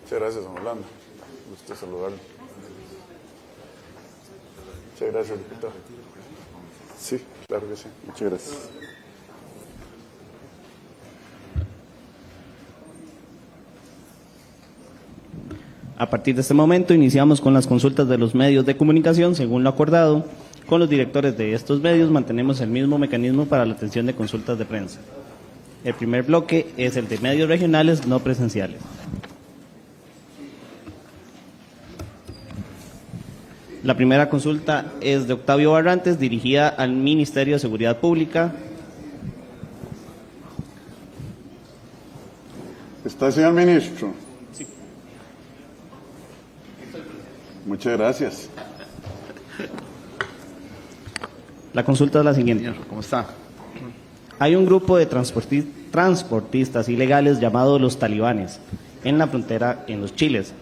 Muchas gracias, don Orlando. Gusto saludarlo. Muchas gracias, diputado. Sí, claro que sí. Muchas gracias. A partir de este momento iniciamos con las consultas de los medios de comunicación, según lo acordado. Con los directores de estos medios mantenemos el mismo mecanismo para la atención de consultas de prensa. El primer bloque es el de medios regionales no presenciales. La primera consulta es de Octavio Barrantes, dirigida al Ministerio de Seguridad Pública. ¿Está, señor ministro? Sí. Muchas gracias. La consulta es la siguiente. ¿Cómo está? Hay un grupo de transportistas ilegales llamados los talibanes en la frontera en los Chiles,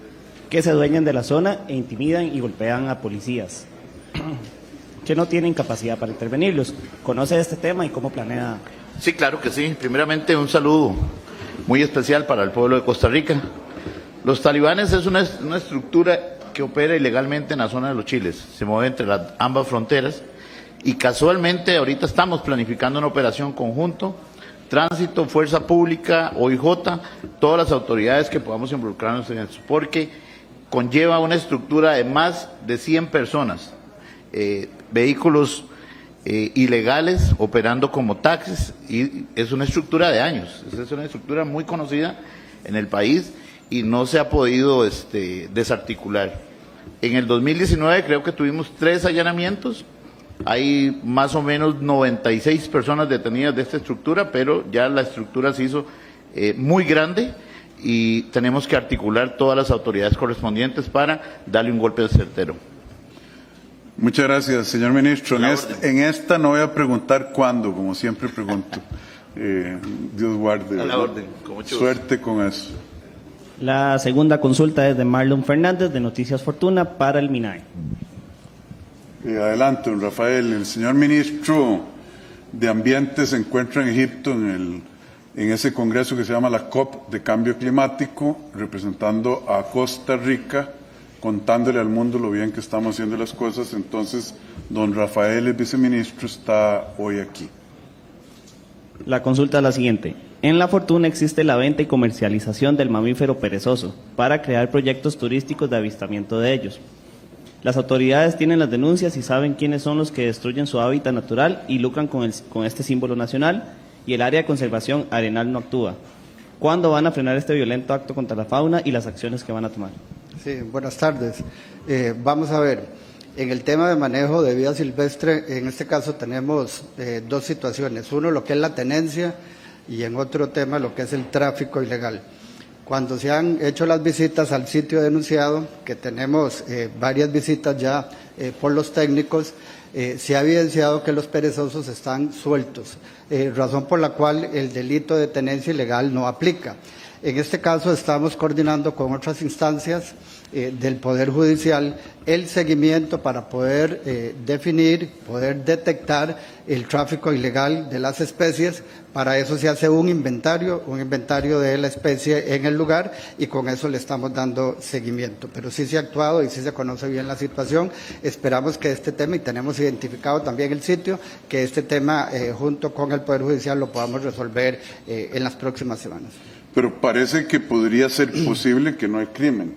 que se adueñan de la zona e intimidan y golpean a policías que no tienen capacidad para intervenirlos. ¿Conoce este tema y cómo planea? Sí, claro que sí. Primeramente, un saludo muy especial para el pueblo de Costa Rica. Los talibanes es una estructura que opera ilegalmente en la zona de los Chiles. Se mueve entre ambas fronteras y casualmente ahorita estamos planificando una operación conjunto, Tránsito, Fuerza Pública, OIJ, todas las autoridades que podamos involucrarnos en eso, porque conlleva una estructura de más de 100 personas, vehículos ilegales operando como taxis, y es una estructura de años, es una estructura muy conocida en el país y no se ha podido desarticular. En el 2019 creo que tuvimos 3 allanamientos, hay más o menos 96 personas detenidas de esta estructura, pero ya la estructura se hizo muy grande y tenemos que articular todas las autoridades correspondientes para darle un golpe certero. Muchas gracias, señor ministro. En esta no voy a preguntar cuándo, como siempre pregunto. Dios guarde. A la orden, con mucho Suerte con eso. La segunda consulta es de Marlon Fernández, de Noticias Fortuna, para el MINAE. Adelante, don Rafael. El señor ministro de Ambiente se encuentra en Egipto en ese congreso que se llama la COP de Cambio Climático, representando a Costa Rica, contándole al mundo lo bien que estamos haciendo las cosas. Entonces, don Rafael, el viceministro, está hoy aquí. La consulta es la siguiente. En La Fortuna existe la venta y comercialización del mamífero perezoso para crear proyectos turísticos de avistamiento de ellos. Las autoridades tienen las denuncias y saben quiénes son los que destruyen su hábitat natural y lucran con este símbolo nacional, y el área de conservación arenal no actúa. ¿Cuándo van a frenar este violento acto contra la fauna y las acciones que van a tomar? Sí, buenas tardes. Vamos a ver, en el tema de manejo de vida silvestre, en este caso tenemos 2 situaciones. Uno, lo que es la tenencia, y en otro tema, lo que es el tráfico ilegal. Cuando se han hecho las visitas al sitio denunciado, que tenemos varias visitas ya por los técnicos, se ha evidenciado que los perezosos están sueltos, razón por la cual el delito de tenencia ilegal no aplica. En este caso estamos coordinando con otras instancias del Poder Judicial el seguimiento para poder definir, poder detectar el tráfico ilegal de las especies. Para eso se hace un inventario de la especie en el lugar, y con eso le estamos dando seguimiento. Pero sí se ha actuado y sí se conoce bien la situación. Esperamos que este tema, y tenemos identificado también el sitio, que este tema junto con el Poder Judicial lo podamos resolver en las próximas semanas. Pero parece que podría ser posible que no hay crimen,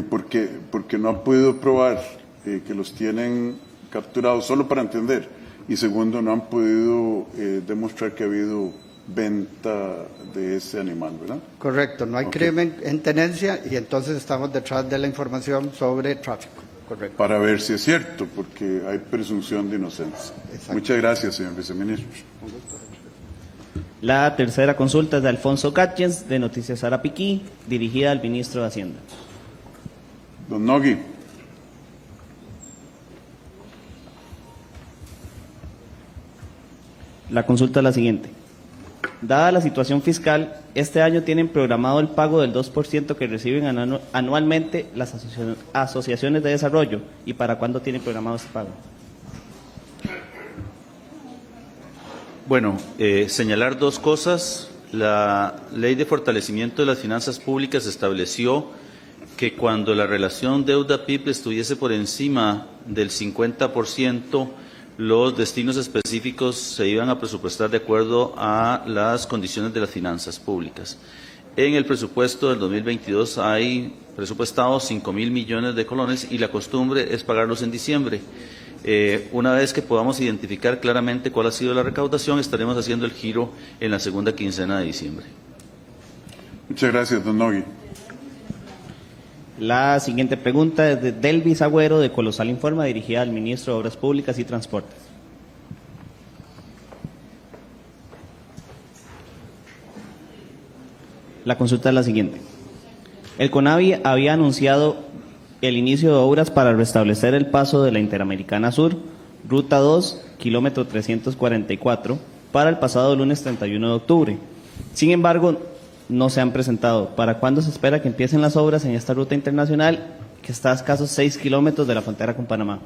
porque no han podido probar que los tienen capturados, solo para entender. Y segundo, no han podido demostrar que ha habido venta de ese animal, ¿verdad? Correcto, no hay crimen en tenencia, y entonces estamos detrás de la información sobre tráfico. Correcto. Para ver si es cierto, porque hay presunción de inocencia. Exacto. Muchas gracias, señor viceministro. La tercera consulta es de Alfonso Gatchens, de Noticias Arapiquí, dirigida al ministro de Hacienda. Don Nogui. La consulta es la siguiente. Dada la situación fiscal, este año tienen programado el pago del 2% que reciben anualmente las asociaciones de desarrollo. ¿Y para cuándo tienen programado este pago? Bueno, señalar dos cosas. La Ley de Fortalecimiento de las Finanzas Públicas estableció que cuando la relación deuda-PIB estuviese por encima del 50%, los destinos específicos se iban a presupuestar de acuerdo a las condiciones de las finanzas públicas. En el presupuesto del 2022 hay presupuestados 5.000 millones de colones y la costumbre es pagarlos en diciembre. Una vez que podamos identificar claramente cuál ha sido la recaudación, estaremos haciendo el giro en la segunda quincena de diciembre. Muchas gracias, don Nogui. La siguiente pregunta es de Delvis Agüero, de Colosal Informa, dirigida al ministro de Obras Públicas y Transportes. La consulta es la siguiente. El CONAVI había anunciado el inicio de obras para restablecer el paso de la Interamericana Sur, Ruta 2, kilómetro 344, para el pasado lunes 31 de octubre. Sin embargo, no se han presentado. ¿Para cuándo se espera que empiecen las obras en esta ruta internacional que está a escasos 6 kilómetros de la frontera con Panamá?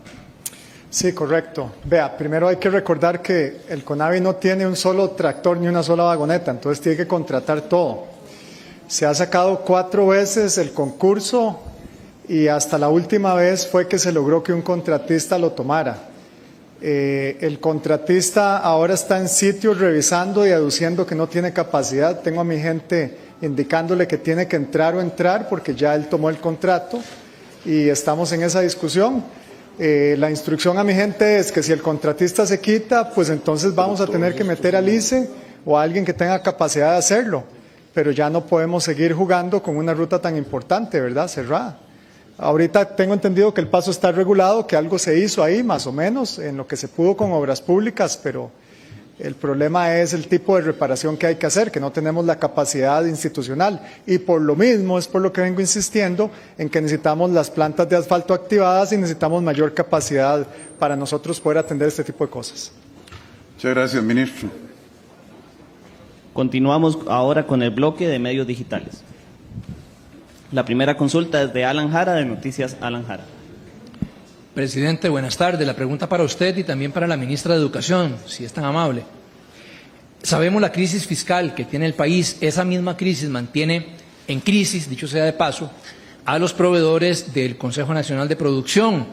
Sí, correcto. Vea, primero hay que recordar que el CONAVI no tiene un solo tractor ni una sola vagoneta, entonces tiene que contratar todo. Se ha sacado 4 veces el concurso y hasta la última vez fue que se logró que un contratista lo tomara. El contratista ahora está en sitio revisando y aduciendo que no tiene capacidad. Tengo a mi gente indicándole que tiene que entrar o entrar porque ya él tomó el contrato y estamos en esa discusión. La instrucción a mi gente es que si el contratista se quita, pues entonces vamos a tener que meter al ICE o a alguien que tenga capacidad de hacerlo. Pero ya no podemos seguir jugando con una ruta tan importante, ¿verdad? Cerrada. Ahorita tengo entendido que el paso está regulado, que algo se hizo ahí, más o menos, en lo que se pudo con obras públicas, pero el problema es el tipo de reparación que hay que hacer, que no tenemos la capacidad institucional. Y por lo mismo, es por lo que vengo insistiendo, en que necesitamos las plantas de asfalto activadas y necesitamos mayor capacidad para nosotros poder atender este tipo de cosas. Muchas gracias, ministro. Continuamos ahora con el bloque de medios digitales. La primera consulta es de Alan Jara, de Noticias Alan Jara. Presidente, buenas tardes. La pregunta para usted y también para la ministra de Educación, si es tan amable. Sabemos la crisis fiscal que tiene el país. Esa misma crisis mantiene en crisis, dicho sea de paso, a los proveedores del Consejo Nacional de Producción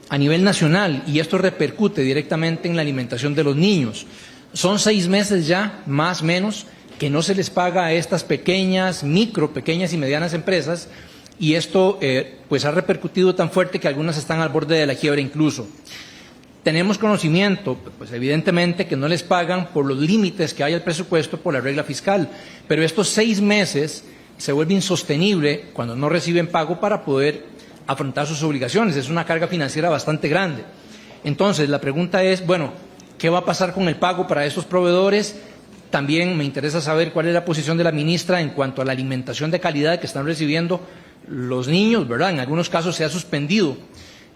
a nivel nacional, y esto repercute directamente en la alimentación de los niños. Son 6 meses ya, más o menos, que no se les paga a estas pequeñas y medianas empresas, y esto pues ha repercutido tan fuerte que algunas están al borde de la quiebra incluso. Tenemos conocimiento, pues evidentemente, que no les pagan por los límites que hay al presupuesto por la regla fiscal, pero estos 6 meses se vuelve insostenible cuando no reciben pago para poder afrontar sus obligaciones. Es una carga financiera bastante grande. Entonces, la pregunta es, bueno, ¿qué va a pasar con el pago para estos proveedores? También me interesa saber cuál es la posición de la ministra en cuanto a la alimentación de calidad que están recibiendo los niños, ¿verdad? En algunos casos se ha suspendido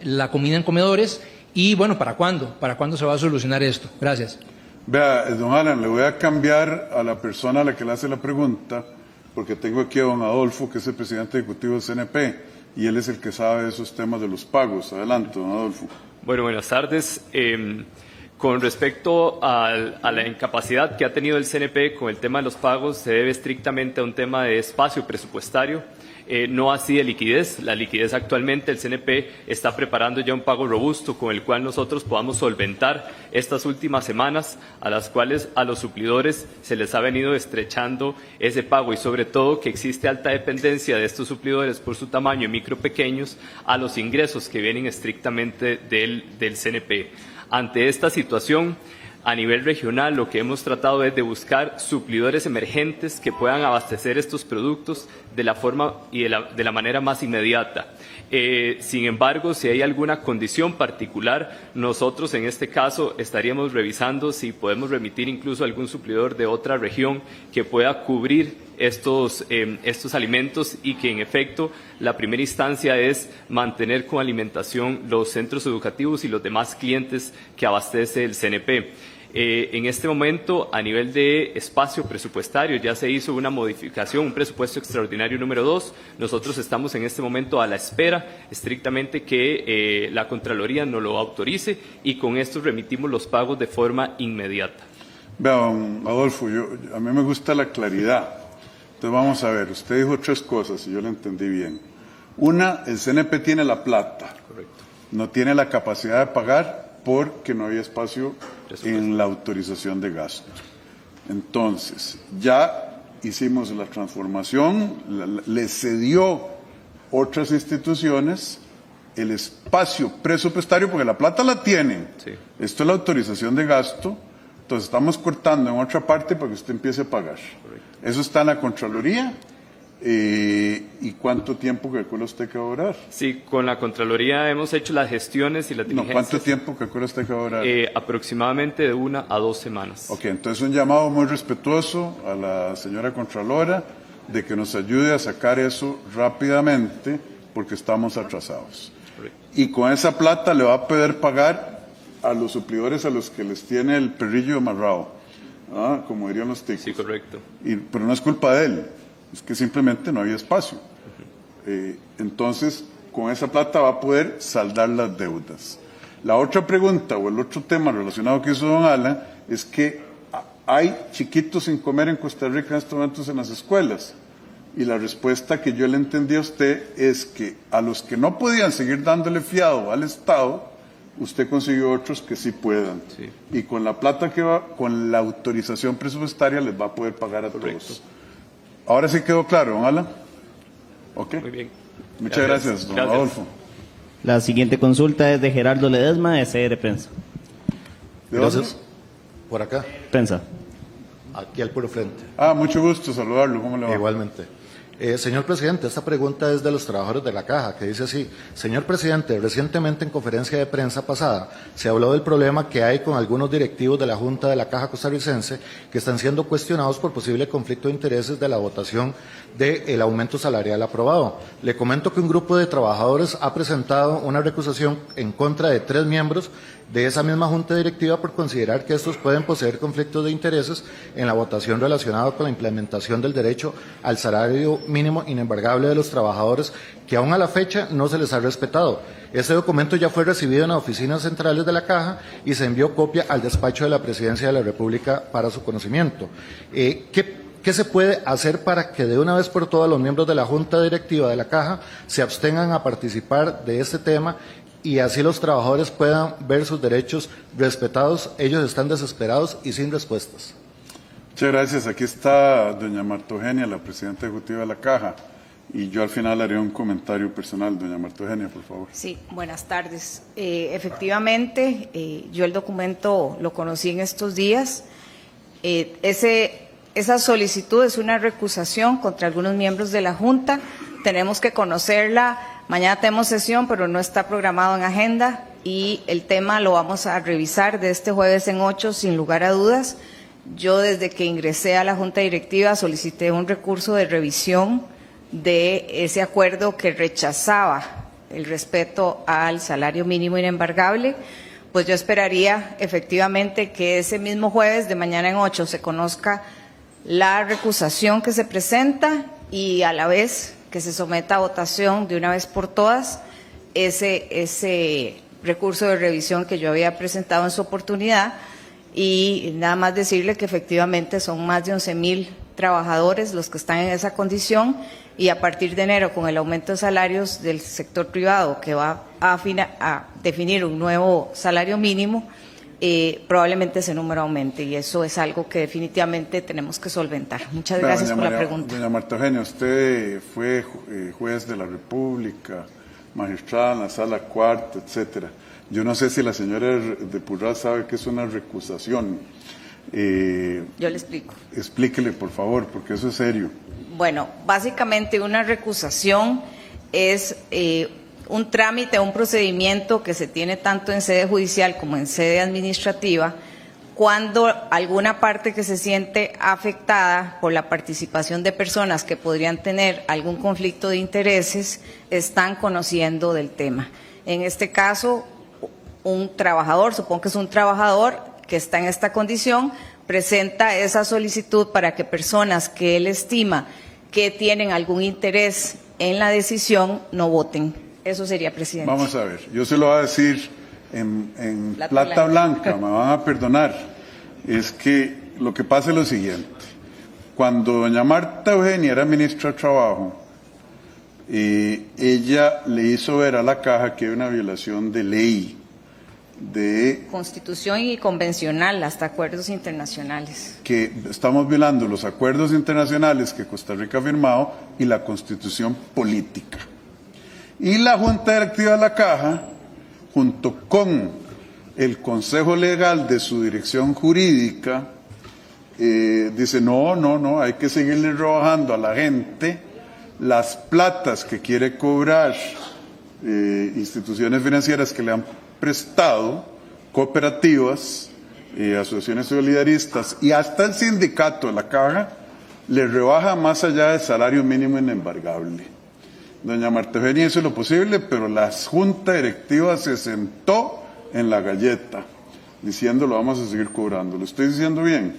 la comida en comedores y, bueno, ¿para cuándo? ¿Para cuándo se va a solucionar esto? Gracias. Vea, don Alan, le voy a cambiar a la persona a la que le hace la pregunta, porque tengo aquí a don Adolfo, que es el presidente ejecutivo del CNP, y él es el que sabe de esos temas de los pagos. Adelante, don Adolfo. Bueno, buenas tardes. Con respecto a la incapacidad que ha tenido el CNP con el tema de los pagos, se debe estrictamente a un tema de espacio presupuestario, no así de liquidez. La liquidez actualmente, el CNP está preparando ya un pago robusto con el cual nosotros podamos solventar estas últimas semanas a las cuales a los suplidores se les ha venido estrechando ese pago y sobre todo que existe alta dependencia de estos suplidores por su tamaño y micro pequeños a los ingresos que vienen estrictamente del CNP. Ante esta situación, A nivel regional, lo que hemos tratado es de buscar suplidores emergentes que puedan abastecer estos productos de la forma y de la manera más inmediata. Sin embargo, si hay alguna condición particular, nosotros en este caso estaríamos revisando si podemos remitir incluso algún suplidor de otra región que pueda cubrir estos alimentos y que en efecto la primera instancia es mantener con alimentación los centros educativos y los demás clientes que abastece el CNP. En este momento, a nivel de espacio presupuestario, ya se hizo una modificación, un presupuesto extraordinario número 2. Nosotros estamos en este momento a la espera estrictamente que la Contraloría nos lo autorice y con esto remitimos los pagos de forma inmediata. Vean, Adolfo, a mí me gusta la claridad. Entonces vamos a ver, usted dijo 3 cosas y yo lo entendí bien. Una, el CNP tiene la plata. Correcto. No tiene la capacidad de pagar porque no había espacio en la autorización de gasto. Entonces, ya hicimos la transformación, le cedió otras instituciones el espacio presupuestario, porque la plata la tienen. Sí. Esto es la autorización de gasto, entonces estamos cortando en otra parte para que usted empiece a pagar. Correcto. Eso está en la Contraloría. ¿Y cuánto tiempo calcula usted que va a durar? Sí, con la Contraloría hemos hecho las gestiones y las diligencias. ¿Cuánto tiempo calcula usted que va a durar? Aproximadamente de 1 a 2 semanas. Ok, entonces un llamado muy respetuoso a la señora Contralora de que nos ayude a sacar eso rápidamente porque estamos atrasados. Correcto. Y con esa plata le va a poder pagar a los suplidores a los que les tiene el perrillo amarrado, como dirían los ticos. Sí, correcto. Pero no es culpa de él. Es que simplemente no había espacio. Entonces, con esa plata va a poder saldar las deudas. La otra pregunta o el otro tema relacionado que hizo don Alan es que hay chiquitos sin comer en Costa Rica en estos momentos en las escuelas. Y la respuesta que yo le entendí a usted es que a los que no podían seguir dándole fiado al Estado, usted consiguió otros que sí puedan. Sí. Y con la plata que va, con la autorización presupuestaria, les va a poder pagar a todos. Ahora sí quedó claro, don Alan. Ok. Muy bien. Muchas gracias, don Adolfo. La siguiente consulta es de Gerardo Ledesma, de CR Prensa. ¿De dónde? Gracias. Por acá, Prensa. aquí al puro frente. Mucho gusto saludarlo. ¿Cómo le va? Igualmente. Señor presidente, esta pregunta es de los trabajadores de la Caja, que dice así: señor presidente, recientemente en conferencia de prensa pasada se habló del problema que hay con algunos directivos de la Junta de la Caja costarricense que están siendo cuestionados por posible conflicto de intereses de la votación del aumento salarial aprobado. Le comento que un grupo de trabajadores ha presentado una recusación en contra de 3 miembros de esa misma Junta Directiva por considerar que estos pueden poseer conflictos de intereses en la votación relacionada con la implementación del derecho al salario mínimo inembargable de los trabajadores, que aún a la fecha no se les ha respetado. Este documento ya fue recibido en las oficinas centrales de la Caja y se envió copia al despacho de la Presidencia de la República para su conocimiento. ¿Qué se puede hacer para que de una vez por todas los miembros de la Junta Directiva de la Caja se abstengan a participar de este tema y así los trabajadores puedan ver sus derechos respetados? Ellos están desesperados y sin respuestas. Muchas gracias. Aquí está doña Marta Eugenia, la presidenta ejecutiva de la Caja, y yo al final haré un comentario personal. Doña Marta Eugenia, por favor. Sí, buenas tardes. Efectivamente, yo el documento lo conocí en estos días. Esa solicitud es una recusación contra algunos miembros de la Junta. Tenemos que conocerla. Mañana tenemos sesión, pero no está programado en agenda, y el tema lo vamos a revisar de este jueves en 8, sin lugar a dudas. Yo desde que ingresé a la Junta Directiva solicité un recurso de revisión de ese acuerdo que rechazaba el respeto al salario mínimo inembargable. Pues yo esperaría efectivamente que ese mismo jueves, de mañana en 8, se conozca la recusación que se presenta y a la vez que se someta a votación de una vez por todas ese recurso de revisión que yo había presentado en su oportunidad. Y nada más decirle que efectivamente son más de 11,000 trabajadores los que están en esa condición, y a partir de enero, con el aumento de salarios del sector privado que va a definir un nuevo salario mínimo, probablemente ese número aumente, y eso es algo que definitivamente tenemos que solventar. Muchas gracias por la pregunta. Doña Marta Eugenia, usted fue juez de la República, magistrada en la Sala Cuarta, etcétera. Yo no sé si la señora de Purras sabe qué es una recusación. Yo le explico. Explíquele, por favor, porque eso es serio. Bueno, básicamente una recusación es un trámite, un procedimiento que se tiene tanto en sede judicial como en sede administrativa, cuando alguna parte que se siente afectada por la participación de personas que podrían tener algún conflicto de intereses están conociendo del tema. En este caso, un trabajador, supongo que es un trabajador que está en esta condición, presenta esa solicitud para que personas que él estima que tienen algún interés en la decisión no voten. Eso sería, presidente. Vamos a ver, yo se lo voy a decir en plata blanca, me van a perdonar. Es que lo que pasa es lo siguiente. Cuando doña Marta Eugenia era ministra de Trabajo, ella le hizo ver a la Caja que hay una violación de ley, de Constitución y convencional, hasta acuerdos internacionales. que estamos violando los acuerdos internacionales que Costa Rica ha firmado y la Constitución política. Y la Junta Directiva de la Caja, junto con el Consejo Legal de su dirección jurídica, dice no, hay que seguirle rebajando a la gente las platas que quiere cobrar instituciones financieras que le han prestado, cooperativas, asociaciones solidaristas y hasta el sindicato de la Caja, le rebaja más allá del salario mínimo inembargable. Doña Marta Eugenia hizo lo posible, pero la Junta Directiva se sentó en la galleta, diciendo lo vamos a seguir cobrando. Lo estoy diciendo bien,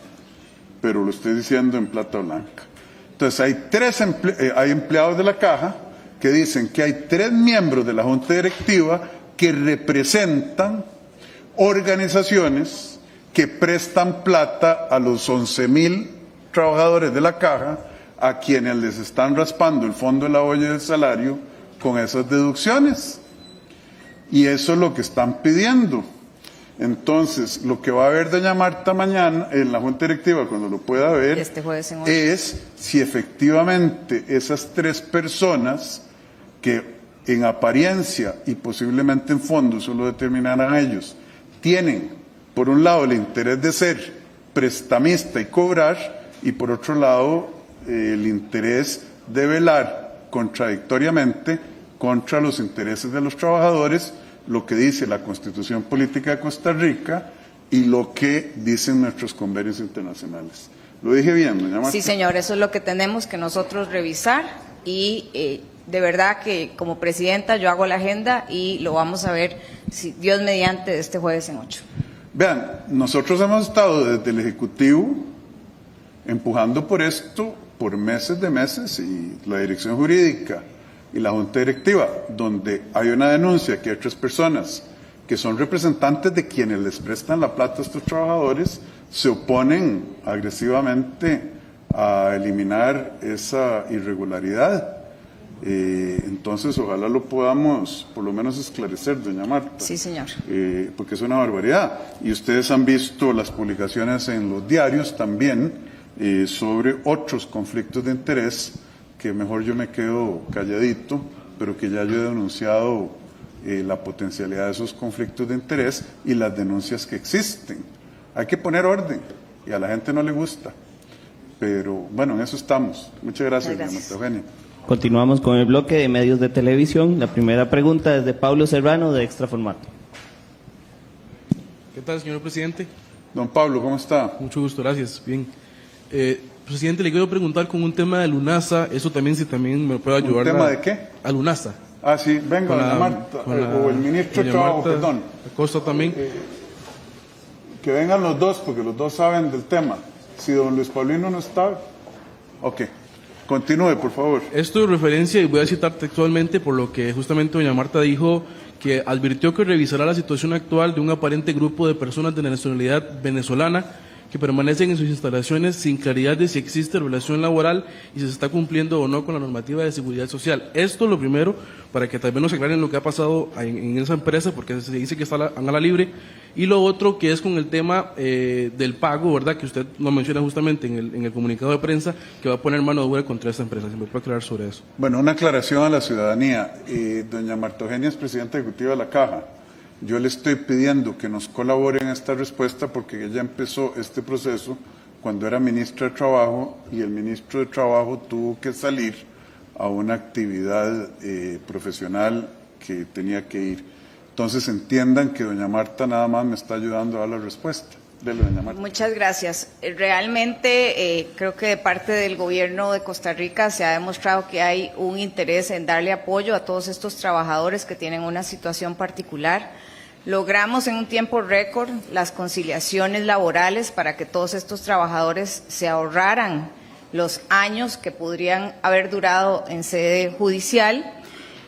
pero lo estoy diciendo en plata blanca. Entonces hay empleados de la Caja que dicen que hay 3 miembros de la Junta Directiva que representan organizaciones que prestan plata a los 11,000 trabajadores de la Caja, a quienes les están raspando el fondo de la olla del salario con esas deducciones. Y eso es lo que están pidiendo. Entonces, lo que va a ver doña Marta mañana en la Junta Directiva, cuando lo pueda ver, Este jueves en 8. es si efectivamente esas 3 personas que en apariencia y posiblemente en fondo, eso lo determinarán ellos, tienen por un lado el interés de ser prestamista y cobrar, y por otro lado el interés de velar contradictoriamente contra los intereses de los trabajadores, lo que dice la Constitución Política de Costa Rica y lo que dicen nuestros convenios internacionales. ¿Lo dije bien, doña Marta? Sí, señor, eso es lo que tenemos que nosotros revisar y de verdad que como presidenta yo hago la agenda y lo vamos a ver, si Dios mediante, este jueves en 8. Vean, nosotros hemos estado desde el Ejecutivo empujando por esto por meses de meses, y la dirección jurídica y la Junta Directiva, donde hay una denuncia que hay 3 personas que son representantes de quienes les prestan la plata a estos trabajadores, se oponen agresivamente a eliminar esa irregularidad. Entonces, ojalá lo podamos por lo menos esclarecer, doña Marta. Sí, señor. Porque es una barbaridad. Y ustedes han visto las publicaciones en los diarios también sobre otros conflictos de interés, que mejor yo me quedo calladito, pero que ya yo he denunciado la potencialidad de esos conflictos de interés y las denuncias que existen. Hay que poner orden, y a la gente no le gusta. Pero bueno, en eso estamos. Muchas gracias, doña Marta Eugenia. Continuamos con el bloque de medios de televisión. La primera pregunta es de Pablo Serrano, de Extra Formato. ¿Qué tal, señor presidente? Don Pablo, ¿cómo está? Mucho gusto, gracias. Bien. Presidente, le quiero preguntar con un tema de Lunasa, eso también, si también me puede ayudar. ¿Un tema de qué? A Lunasa. Ah, sí, venga, doña Marta, o el ministro de Trabajo, perdón. Acosta también. Que vengan los dos, porque los dos saben del tema. Si don Luis Paulino no está, ok. Continúe, por favor. Esto es referencia, y voy a citar textualmente por lo que justamente doña Marta dijo, que advirtió que revisará la situación actual de un aparente grupo de personas de nacionalidad venezolana que permanecen en sus instalaciones sin claridad de si existe relación laboral y si se está cumpliendo o no con la normativa de seguridad social. Esto es lo primero, para que tal vez nos aclaren lo que ha pasado en esa empresa, porque se dice que está a la libre. Y lo otro, que es con el tema del pago, ¿verdad?, que usted lo menciona justamente en el comunicado de prensa, que va a poner mano dura contra esta empresa. ¿Se me puede aclarar sobre eso? Bueno, una aclaración a la ciudadanía. Doña Marta Eugenia es presidenta ejecutiva de la Caja. Yo le estoy pidiendo que nos colabore en esta respuesta porque ella empezó este proceso cuando era ministra de Trabajo y el ministro de Trabajo tuvo que salir a una actividad profesional que tenía que ir. Entonces entiendan que doña Marta nada más me está ayudando a dar la respuesta. Dele, doña Marta. Muchas gracias. Realmente creo que de parte del gobierno de Costa Rica se ha demostrado que hay un interés en darle apoyo a todos estos trabajadores que tienen una situación particular. Logramos en un tiempo récord las conciliaciones laborales para que todos estos trabajadores se ahorraran los años que podrían haber durado en sede judicial.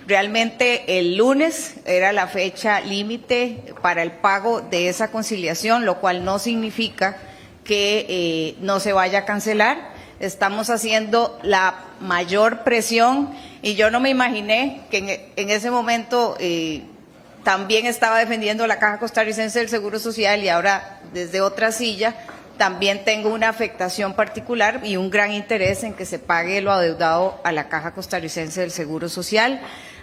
Realmente el lunes era la fecha límite para el pago de esa conciliación, lo cual no significa que no se vaya a cancelar. Estamos haciendo la mayor presión y yo no me imaginé que en ese momento también estaba defendiendo la Caja Costarricense del Seguro Social y ahora desde otra silla también tengo una afectación particular y un gran interés en que se pague lo adeudado a la Caja Costarricense del Seguro Social.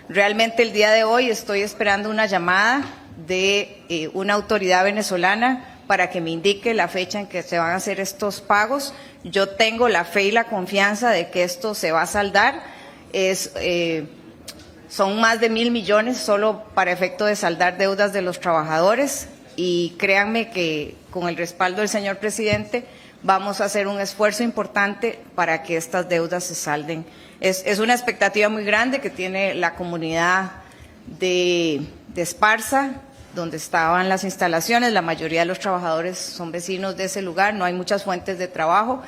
Realmente el día de hoy estoy esperando una llamada de una autoridad venezolana para que me indique la fecha en que se van a hacer estos pagos. Yo tengo la fe y la confianza de que esto se va a saldar. Son más de 1.000 millones solo para efecto de saldar deudas de los trabajadores y créanme que con el respaldo del señor presidente vamos a hacer un esfuerzo importante para que estas deudas se salden. Es una expectativa muy grande que tiene la comunidad de Esparza, donde estaban las instalaciones. La mayoría de los trabajadores son vecinos de ese lugar, no hay muchas fuentes de trabajo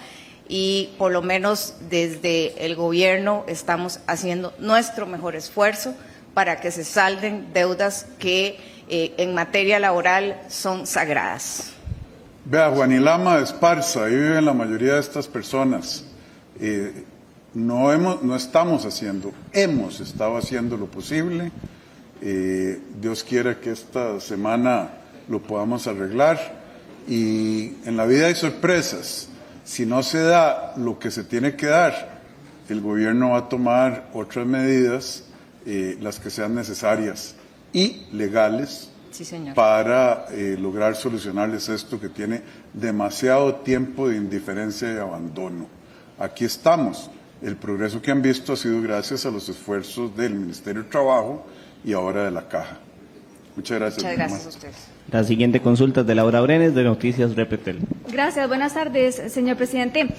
y por lo menos desde el gobierno estamos haciendo nuestro mejor esfuerzo para que se salden deudas que en materia laboral son sagradas. Vea, Juanilama de Esparza, ahí viven la mayoría de estas personas. Hemos estado haciendo lo posible. Dios quiera que esta semana lo podamos arreglar. Y en la vida hay sorpresas. Si no se da lo que se tiene que dar, el gobierno va a tomar otras medidas, las que sean necesarias y legales, sí, señor, para lograr solucionarles esto que tiene demasiado tiempo de indiferencia y abandono. Aquí estamos. El progreso que han visto ha sido gracias a los esfuerzos del Ministerio de Trabajo y ahora de la Caja. Muchas gracias. Muchas gracias a ustedes. La siguiente consulta es de Laura Brenes, de Noticias Repetel. Gracias, buenas tardes, señor presidente.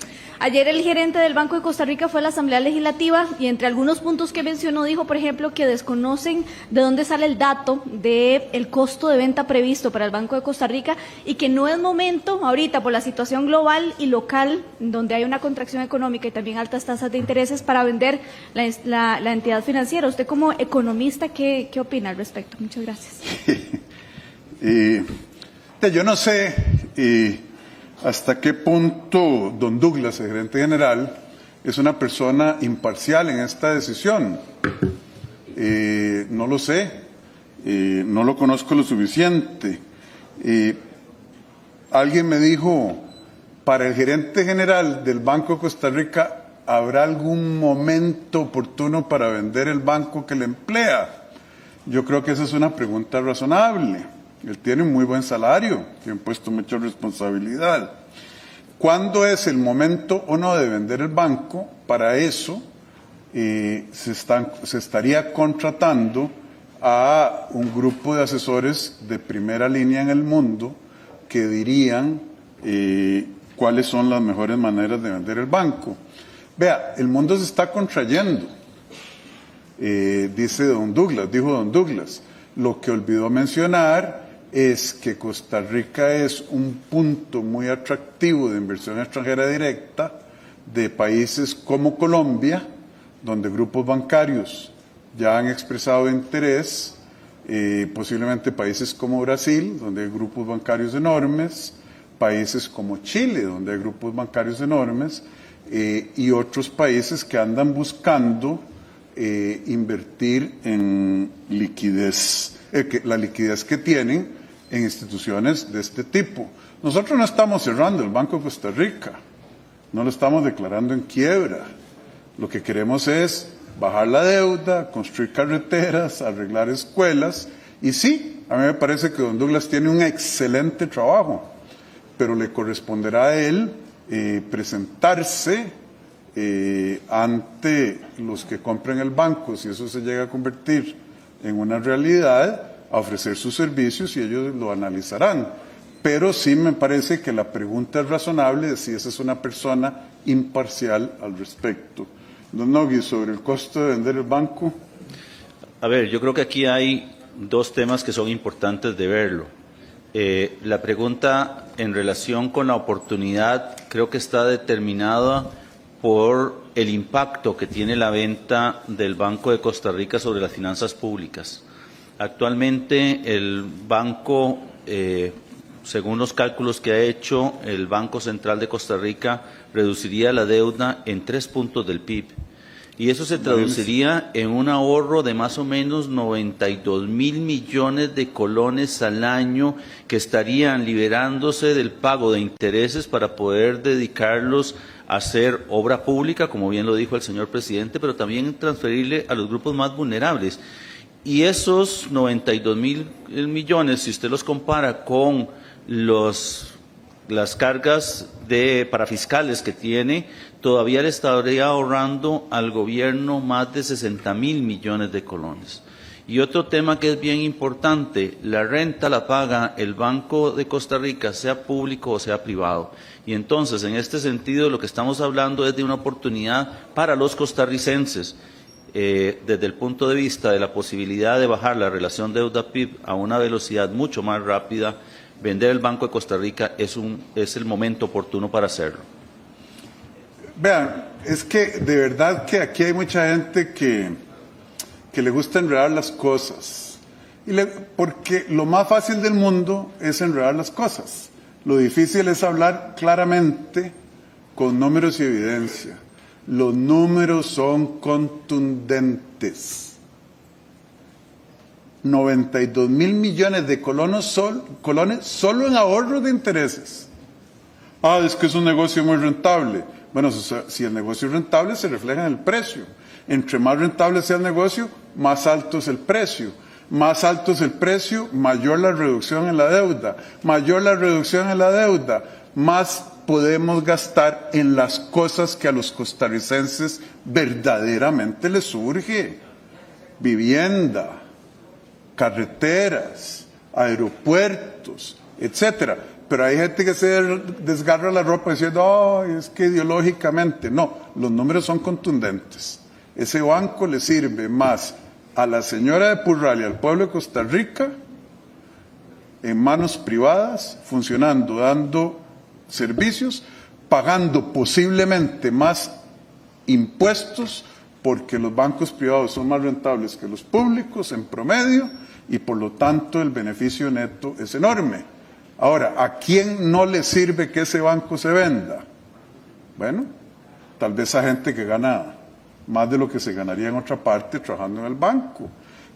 Ayer el gerente del Banco de Costa Rica fue a la Asamblea Legislativa y entre algunos puntos que mencionó dijo, por ejemplo, que desconocen de dónde sale el dato del costo de venta previsto para el Banco de Costa Rica y que no es momento ahorita por la situación global y local, donde hay una contracción económica y también altas tasas de intereses para vender la entidad financiera. Usted como economista, ¿qué opina al respecto? Muchas gracias. Yo no sé hasta qué punto don Douglas, el gerente general, es una persona imparcial en esta decisión. No lo sé, no lo conozco lo suficiente. Alguien me dijo, para el gerente general del Banco de Costa Rica, ¿habrá algún momento oportuno para vender el banco que le emplea? Yo creo que esa es una pregunta razonable. Él tiene un muy buen salario, tiene puesto mucha responsabilidad. ¿Cuándo es el momento o no de vender el banco? Para eso se estaría contratando a un grupo de asesores de primera línea en el mundo que dirían cuáles son las mejores maneras de vender el banco. Vea, el mundo se está contrayendo, dijo don Douglas. Lo que olvidó mencionar es que Costa Rica es un punto muy atractivo de inversión extranjera directa de países como Colombia, donde grupos bancarios ya han expresado interés, posiblemente países como Brasil, donde hay grupos bancarios enormes, países como Chile, donde hay grupos bancarios enormes, y otros países que andan buscando invertir en liquidez, la liquidez que tienen en instituciones de este tipo. Nosotros no estamos cerrando el Banco de Costa Rica, no lo estamos declarando en quiebra. Lo que queremos es bajar la deuda, construir carreteras, arreglar escuelas y sí, A mí me parece que don Douglas tiene un excelente trabajo, pero le corresponderá a él presentarse ante los que compren el banco, si eso se llega a convertir en una realidad, a ofrecer sus servicios y ellos lo analizarán. Pero sí me parece que la pregunta es razonable de si esa es una persona imparcial al respecto. Don Nogui, sobre el costo de vender el banco. A ver, yo creo que aquí hay dos temas que son importantes de verlo. La pregunta en relación con la oportunidad creo que está determinada por el impacto que tiene la venta del Banco de Costa Rica sobre las finanzas públicas. Actualmente el banco, según los cálculos que ha hecho el Banco Central de Costa Rica, reduciría la deuda en 3 puntos del PIB. Y eso se traduciría en un ahorro de más o menos 92.000 millones de colones al año que estarían liberándose del pago de intereses para poder dedicarlos a hacer obra pública, como bien lo dijo el señor presidente, pero también transferirle a los grupos más vulnerables. Y esos 92.000 millones, si usted los compara con las cargas parafiscales que tiene, todavía le estaría ahorrando al gobierno más de 60.000 millones de colones. Y otro tema que es bien importante, la renta la paga el Banco de Costa Rica, sea público o sea privado. Y entonces, en este sentido, lo que estamos hablando es de una oportunidad para los costarricenses, desde el punto de vista de la posibilidad de bajar la relación deuda-PIB a una velocidad mucho más rápida. Vender el Banco de Costa Rica es el momento oportuno para hacerlo. Vean, es que de verdad que aquí hay mucha gente que le gusta enredar las cosas. Porque lo más fácil del mundo es enredar las cosas. Lo difícil es hablar claramente con números y evidencia. Los números son contundentes. 92.000 millones de colones solo en ahorros de intereses. Es que es un negocio muy rentable. Bueno, si el negocio es rentable, se refleja en el precio. Entre más rentable sea el negocio, más alto es el precio. Más alto es el precio, mayor la reducción en la deuda. Mayor la reducción en la deuda, más podemos gastar en las cosas que a los costarricenses verdaderamente les surge. Vivienda, carreteras, aeropuertos, etcétera. Pero hay gente que se desgarra la ropa diciendo, es que ideológicamente. No, los números son contundentes. Ese banco le sirve más a la señora de Purral y al pueblo de Costa Rica en manos privadas, funcionando, dando servicios, pagando posiblemente más impuestos, porque los bancos privados son más rentables que los públicos en promedio y por lo tanto el beneficio neto es enorme. Ahora, ¿a quién no le sirve que ese banco se venda? Bueno, tal vez a gente que gana más de lo que se ganaría en otra parte trabajando en el banco.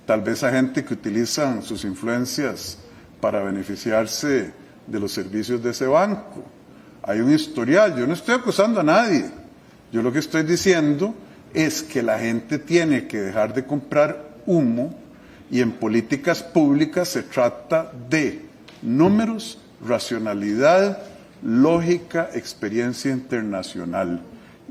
Tal vez a gente que utilizan sus influencias para beneficiarse de los servicios de ese banco. Hay un historial, yo no estoy acusando a nadie. Yo lo que estoy diciendo es que la gente tiene que dejar de comprar humo y en políticas públicas se trata de números, racionalidad, lógica, experiencia internacional.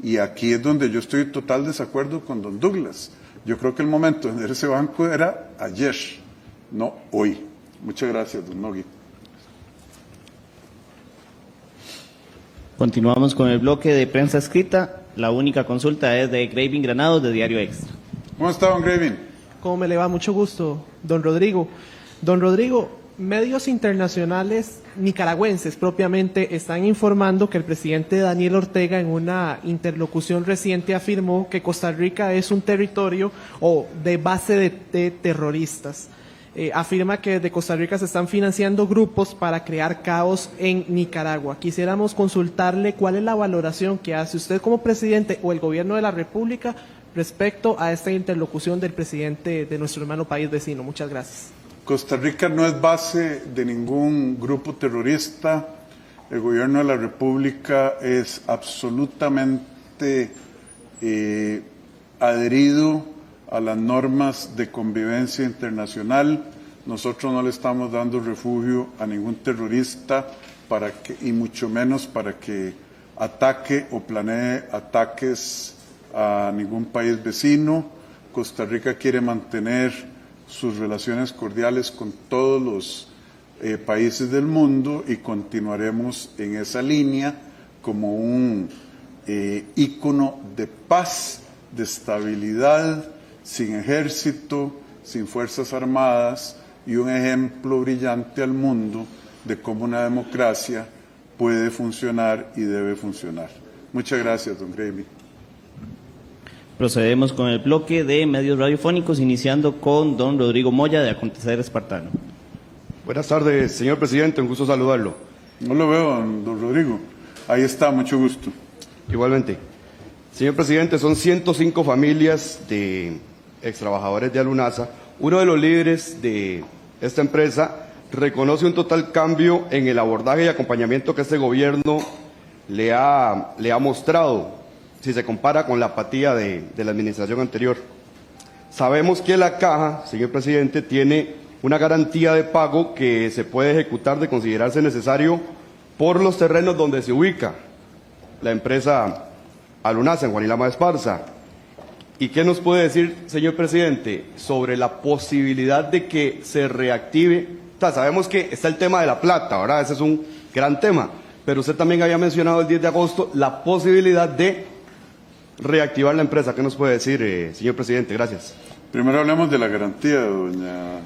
Y aquí es donde yo estoy en total desacuerdo con don Douglas. Yo creo que el momento de vender ese banco era ayer, no hoy. Muchas gracias, don Nogui. Continuamos con el bloque de prensa escrita. La única consulta es de Gravin Granados, de Diario Extra. ¿Cómo está, don Gravin? ¿Cómo me le va? Mucho gusto, don Rodrigo. Don Rodrigo, medios internacionales nicaragüenses propiamente están informando que el presidente Daniel Ortega en una interlocución reciente afirmó que Costa Rica es un territorio de base de terroristas. Afirma que desde Costa Rica se están financiando grupos para crear caos en Nicaragua. Quisiéramos consultarle cuál es la valoración que hace usted como presidente o el gobierno de la República respecto a esta interlocución del presidente de nuestro hermano país vecino. Muchas gracias. Costa Rica no es base de ningún grupo terrorista. El gobierno de la República es absolutamente adherido a las normas de convivencia internacional. nosotros no le estamos dando refugio a ningún terrorista y mucho menos para que ataque o planee ataques a ningún país vecino. Costa Rica quiere mantener sus relaciones cordiales con todos los países del mundo y continuaremos en esa línea como un ícono de paz, de estabilidad, sin ejército, sin fuerzas armadas y un ejemplo brillante al mundo de cómo una democracia puede funcionar y debe funcionar. Muchas gracias, don Gravy. Procedemos con el bloque de medios radiofónicos, iniciando con don Rodrigo Moya, de Acontecer Espartano. Buenas tardes, señor presidente, un gusto saludarlo. No lo veo, don Rodrigo. Ahí está, mucho gusto. Igualmente. Señor presidente, son 105 familias de extrabajadores de Alunasa. Uno de los líderes de esta empresa reconoce un total cambio en el abordaje y acompañamiento que este gobierno le ha mostrado, si se compara con la apatía de la administración anterior. Sabemos que la Caja, señor presidente, tiene una garantía de pago que se puede ejecutar de considerarse necesario por los terrenos donde se ubica la empresa Alunasa, en Juanilama de Esparza. ¿Y qué nos puede decir, señor presidente, sobre la posibilidad de que se reactive? O sea, sabemos que está el tema de la plata, ¿verdad? Ese es un gran tema, pero usted también había mencionado el 10 de agosto la posibilidad de reactivar la empresa. ¿Qué nos puede decir, señor presidente? Gracias. Primero hablemos de la garantía, doña...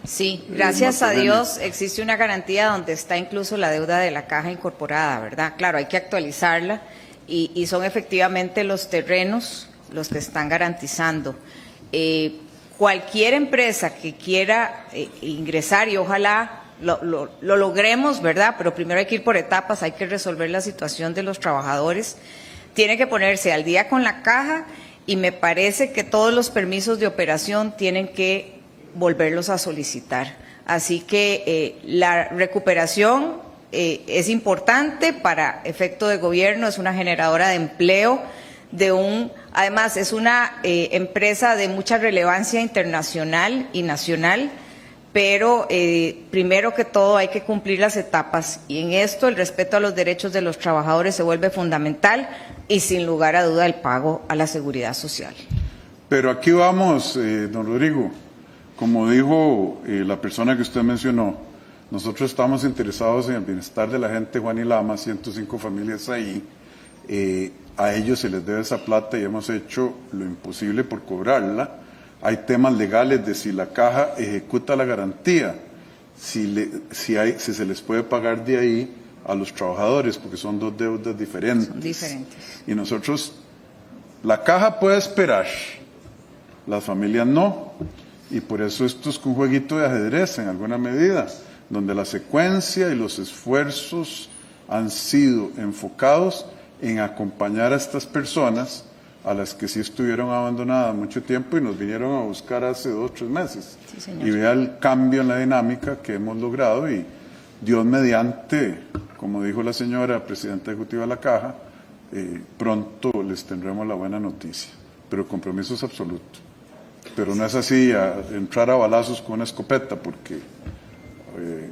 Sí, gracias a Dios existe una garantía donde está incluso la deuda de la Caja incorporada, ¿verdad? Claro, hay que actualizarla y son efectivamente los terrenos los que están garantizando. Cualquier empresa que quiera ingresar, y ojalá lo logremos, ¿verdad? Pero primero hay que ir por etapas, hay que resolver la situación de los trabajadores, tiene que ponerse al día con la Caja y me parece que todos los permisos de operación tienen que volverlos a solicitar. Así que la recuperación es importante para efecto de gobierno, es una generadora de empleo, además es una empresa de mucha relevancia internacional y nacional, pero primero que todo hay que cumplir las etapas y en esto el respeto a los derechos de los trabajadores se vuelve fundamental y sin lugar a duda el pago a la seguridad social. Pero aquí vamos, don Rodrigo. Como dijo la persona que usted mencionó, nosotros estamos interesados en el bienestar de la gente de Juanilama, 105 familias ahí. A ellos se les debe esa plata y hemos hecho lo imposible por cobrarla. Hay temas legales de si la Caja ejecuta la garantía, si se les puede pagar de ahí a los trabajadores, porque son dos deudas diferentes. Son diferentes. Y nosotros, la Caja puede esperar, las familias no. Y por eso esto es un jueguito de ajedrez en alguna medida, donde la secuencia y los esfuerzos han sido enfocados en acompañar a estas personas, a las que sí estuvieron abandonadas mucho tiempo y nos vinieron a buscar hace 2 o 3 meses. Sí, señor. Y vea el cambio en la dinámica que hemos logrado y Dios mediante, como dijo la señora presidenta ejecutiva de la Caja, pronto les tendremos la buena noticia, pero el compromiso es absoluto. Pero no es así entrar a balazos con una escopeta, porque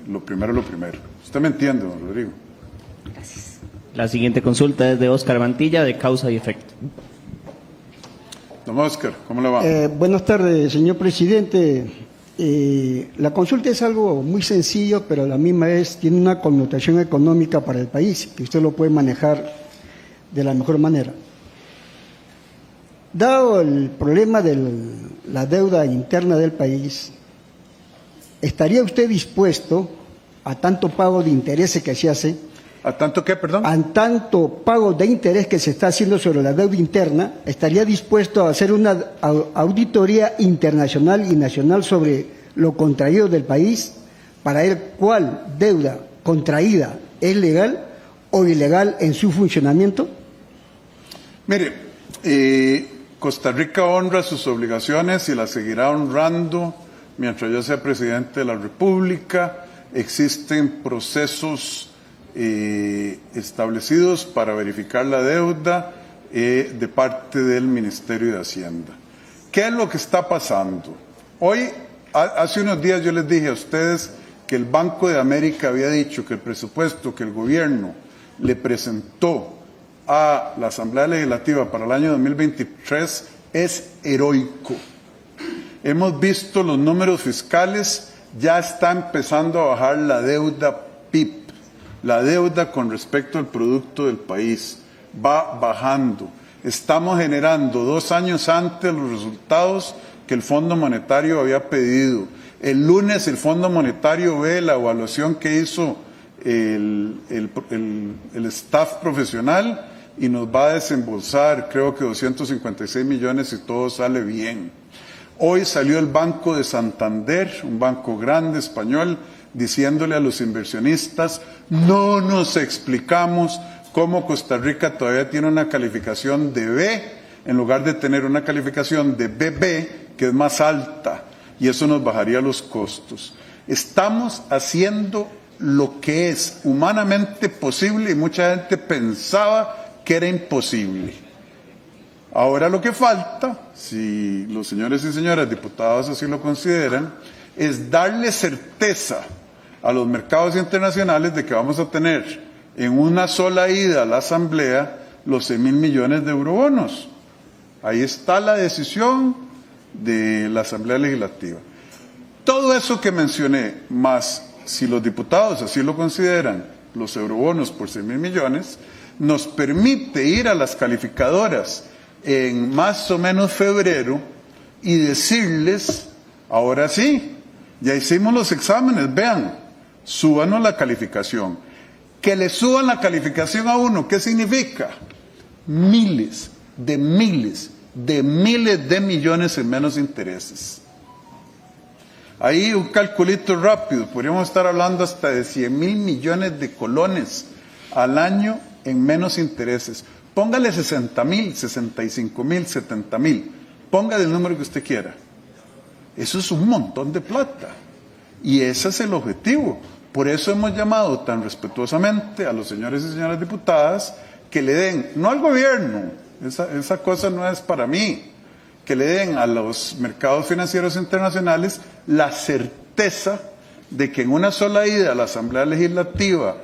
lo primero es lo primero. Usted me entiende, don Rodrigo. Gracias. La siguiente consulta es de Óscar Mantilla, de Causa y Efecto. Don Óscar, ¿cómo le va? Buenas tardes, señor presidente. La consulta es algo muy sencillo, pero a la misma vez tiene una connotación económica para el país, que usted lo puede manejar de la mejor manera. Dado el problema de la deuda interna del país, ¿estaría usted dispuesto a tanto pago de intereses que se hace? ¿A tanto qué, perdón? A tanto pago de interés que se está haciendo sobre la deuda interna, ¿estaría dispuesto a hacer una auditoría internacional y nacional sobre lo contraído del país para ver cuál deuda contraída es legal o ilegal en su funcionamiento? Mire, Costa Rica honra sus obligaciones y las seguirá honrando mientras yo sea presidente de la República. Existen procesos establecidos para verificar la deuda de parte del Ministerio de Hacienda. ¿Qué es lo que está pasando? Hoy Hace unos días yo les dije a ustedes que el Banco de América había dicho que el presupuesto que el gobierno le presentó a la Asamblea Legislativa para el año 2023 es heroico. Hemos visto los números fiscales, ya está empezando a bajar la deuda PIB, la deuda con respecto al producto del país, va bajando. Estamos generando 2 años antes los resultados que el Fondo Monetario había pedido. El lunes el Fondo Monetario ve la evaluación que hizo el staff profesional y nos va a desembolsar creo que 256 millones si todo sale bien. Hoy salió el Banco de Santander, un banco grande español, diciéndole a los inversionistas, no nos explicamos cómo Costa Rica todavía tiene una calificación de B en lugar de tener una calificación de BB que es más alta y eso nos bajaría los costos. Estamos haciendo lo que es humanamente posible y mucha gente pensaba que era imposible. Ahora lo que falta, si los señores y señoras diputados así lo consideran, es darle certeza a los mercados internacionales de que vamos a tener en una sola ida a la Asamblea los 6.000 millones de eurobonos. Ahí está la decisión de la Asamblea Legislativa. Todo eso que mencioné, más si los diputados así lo consideran, los eurobonos por 6.000 millones, nos permite ir a las calificadoras en más o menos febrero y decirles, ahora sí, ya hicimos los exámenes, vean, súbanos la calificación. Que le suban la calificación a uno, ¿qué significa? Miles de millones en menos intereses. Ahí un calculito rápido, podríamos estar hablando hasta de 100.000 millones de colones al año en menos intereses. Póngale 60.000, 65.000, 70.000, póngale el número que usted quiera. Eso es un montón de plata y ese es el objetivo. Por eso hemos llamado tan respetuosamente a los señores y señoras diputadas que le den, no al gobierno, esa cosa no es para mí, que le den a los mercados financieros internacionales la certeza de que en una sola ida a la Asamblea Legislativa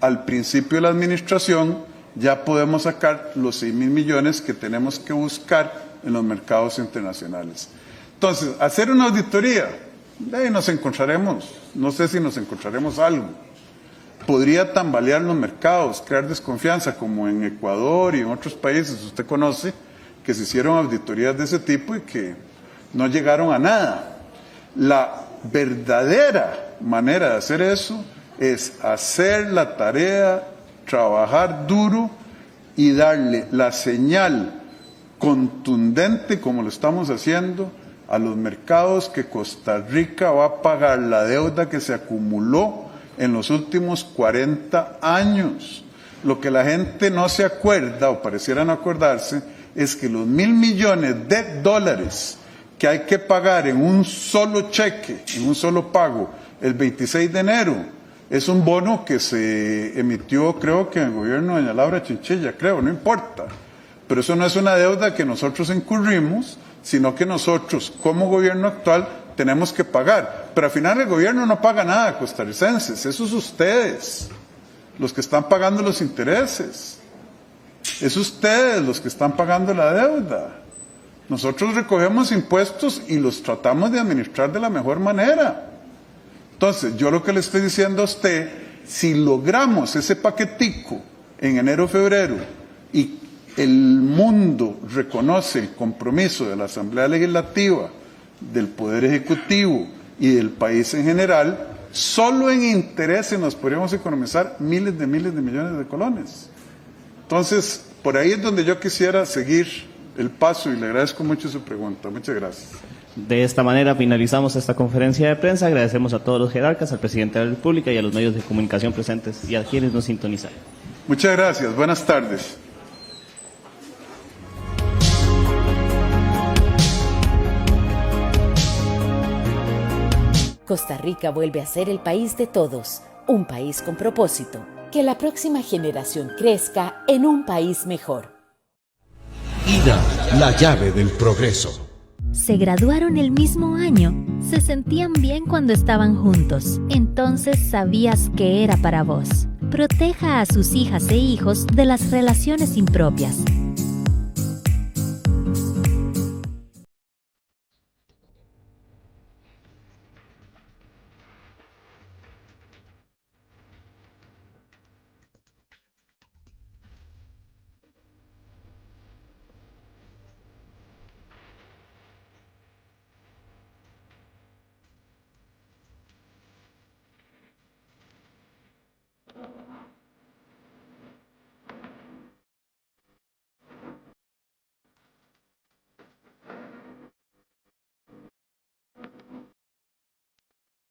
al principio de la administración ya podemos sacar los 6.000 millones que tenemos que buscar en los mercados internacionales. Entonces, hacer una auditoría, de ahí nos encontraremos, no sé si nos encontraremos algo. Podría tambalear los mercados, crear desconfianza, como en Ecuador y en otros países, usted conoce, que se hicieron auditorías de ese tipo y que no llegaron a nada. La verdadera manera de hacer eso es hacer la tarea, trabajar duro y darle la señal contundente, como lo estamos haciendo, a los mercados que Costa Rica va a pagar la deuda que se acumuló en los últimos 40 años. Lo que la gente no se acuerda o pareciera no acordarse es que los $1.000 millones de dólares que hay que pagar en un solo cheque, en un solo pago, el 26 de enero, es un bono que se emitió, creo que en el gobierno de doña Laura Chinchilla, creo, no importa. Pero eso no es una deuda que nosotros incurrimos, sino que nosotros, como gobierno actual, tenemos que pagar. Pero al final el gobierno no paga nada, costarricenses, esos ustedes, los que están pagando los intereses. Es ustedes los que están pagando la deuda. Nosotros recogemos impuestos y los tratamos de administrar de la mejor manera. Entonces, yo lo que le estoy diciendo a usted, si logramos ese paquetico en enero, febrero, y el mundo reconoce el compromiso de la Asamblea Legislativa, del Poder Ejecutivo y del país en general, solo en intereses nos podríamos economizar miles de millones de colones. Entonces, por ahí es donde yo quisiera seguir el paso y le agradezco mucho su pregunta. Muchas gracias. De esta manera finalizamos esta conferencia de prensa. Agradecemos a todos los jerarcas, al presidente de la República y a los medios de comunicación presentes y a quienes nos sintonizaron. Muchas gracias. Buenas tardes. Costa Rica vuelve a ser el país de todos, un país con propósito. Que la próxima generación crezca en un país mejor. IDA, la llave del progreso. se graduaron el mismo año, se sentían bien cuando estaban juntos, entonces sabías que era para vos. Proteja a sus hijas e hijos de las relaciones impropias.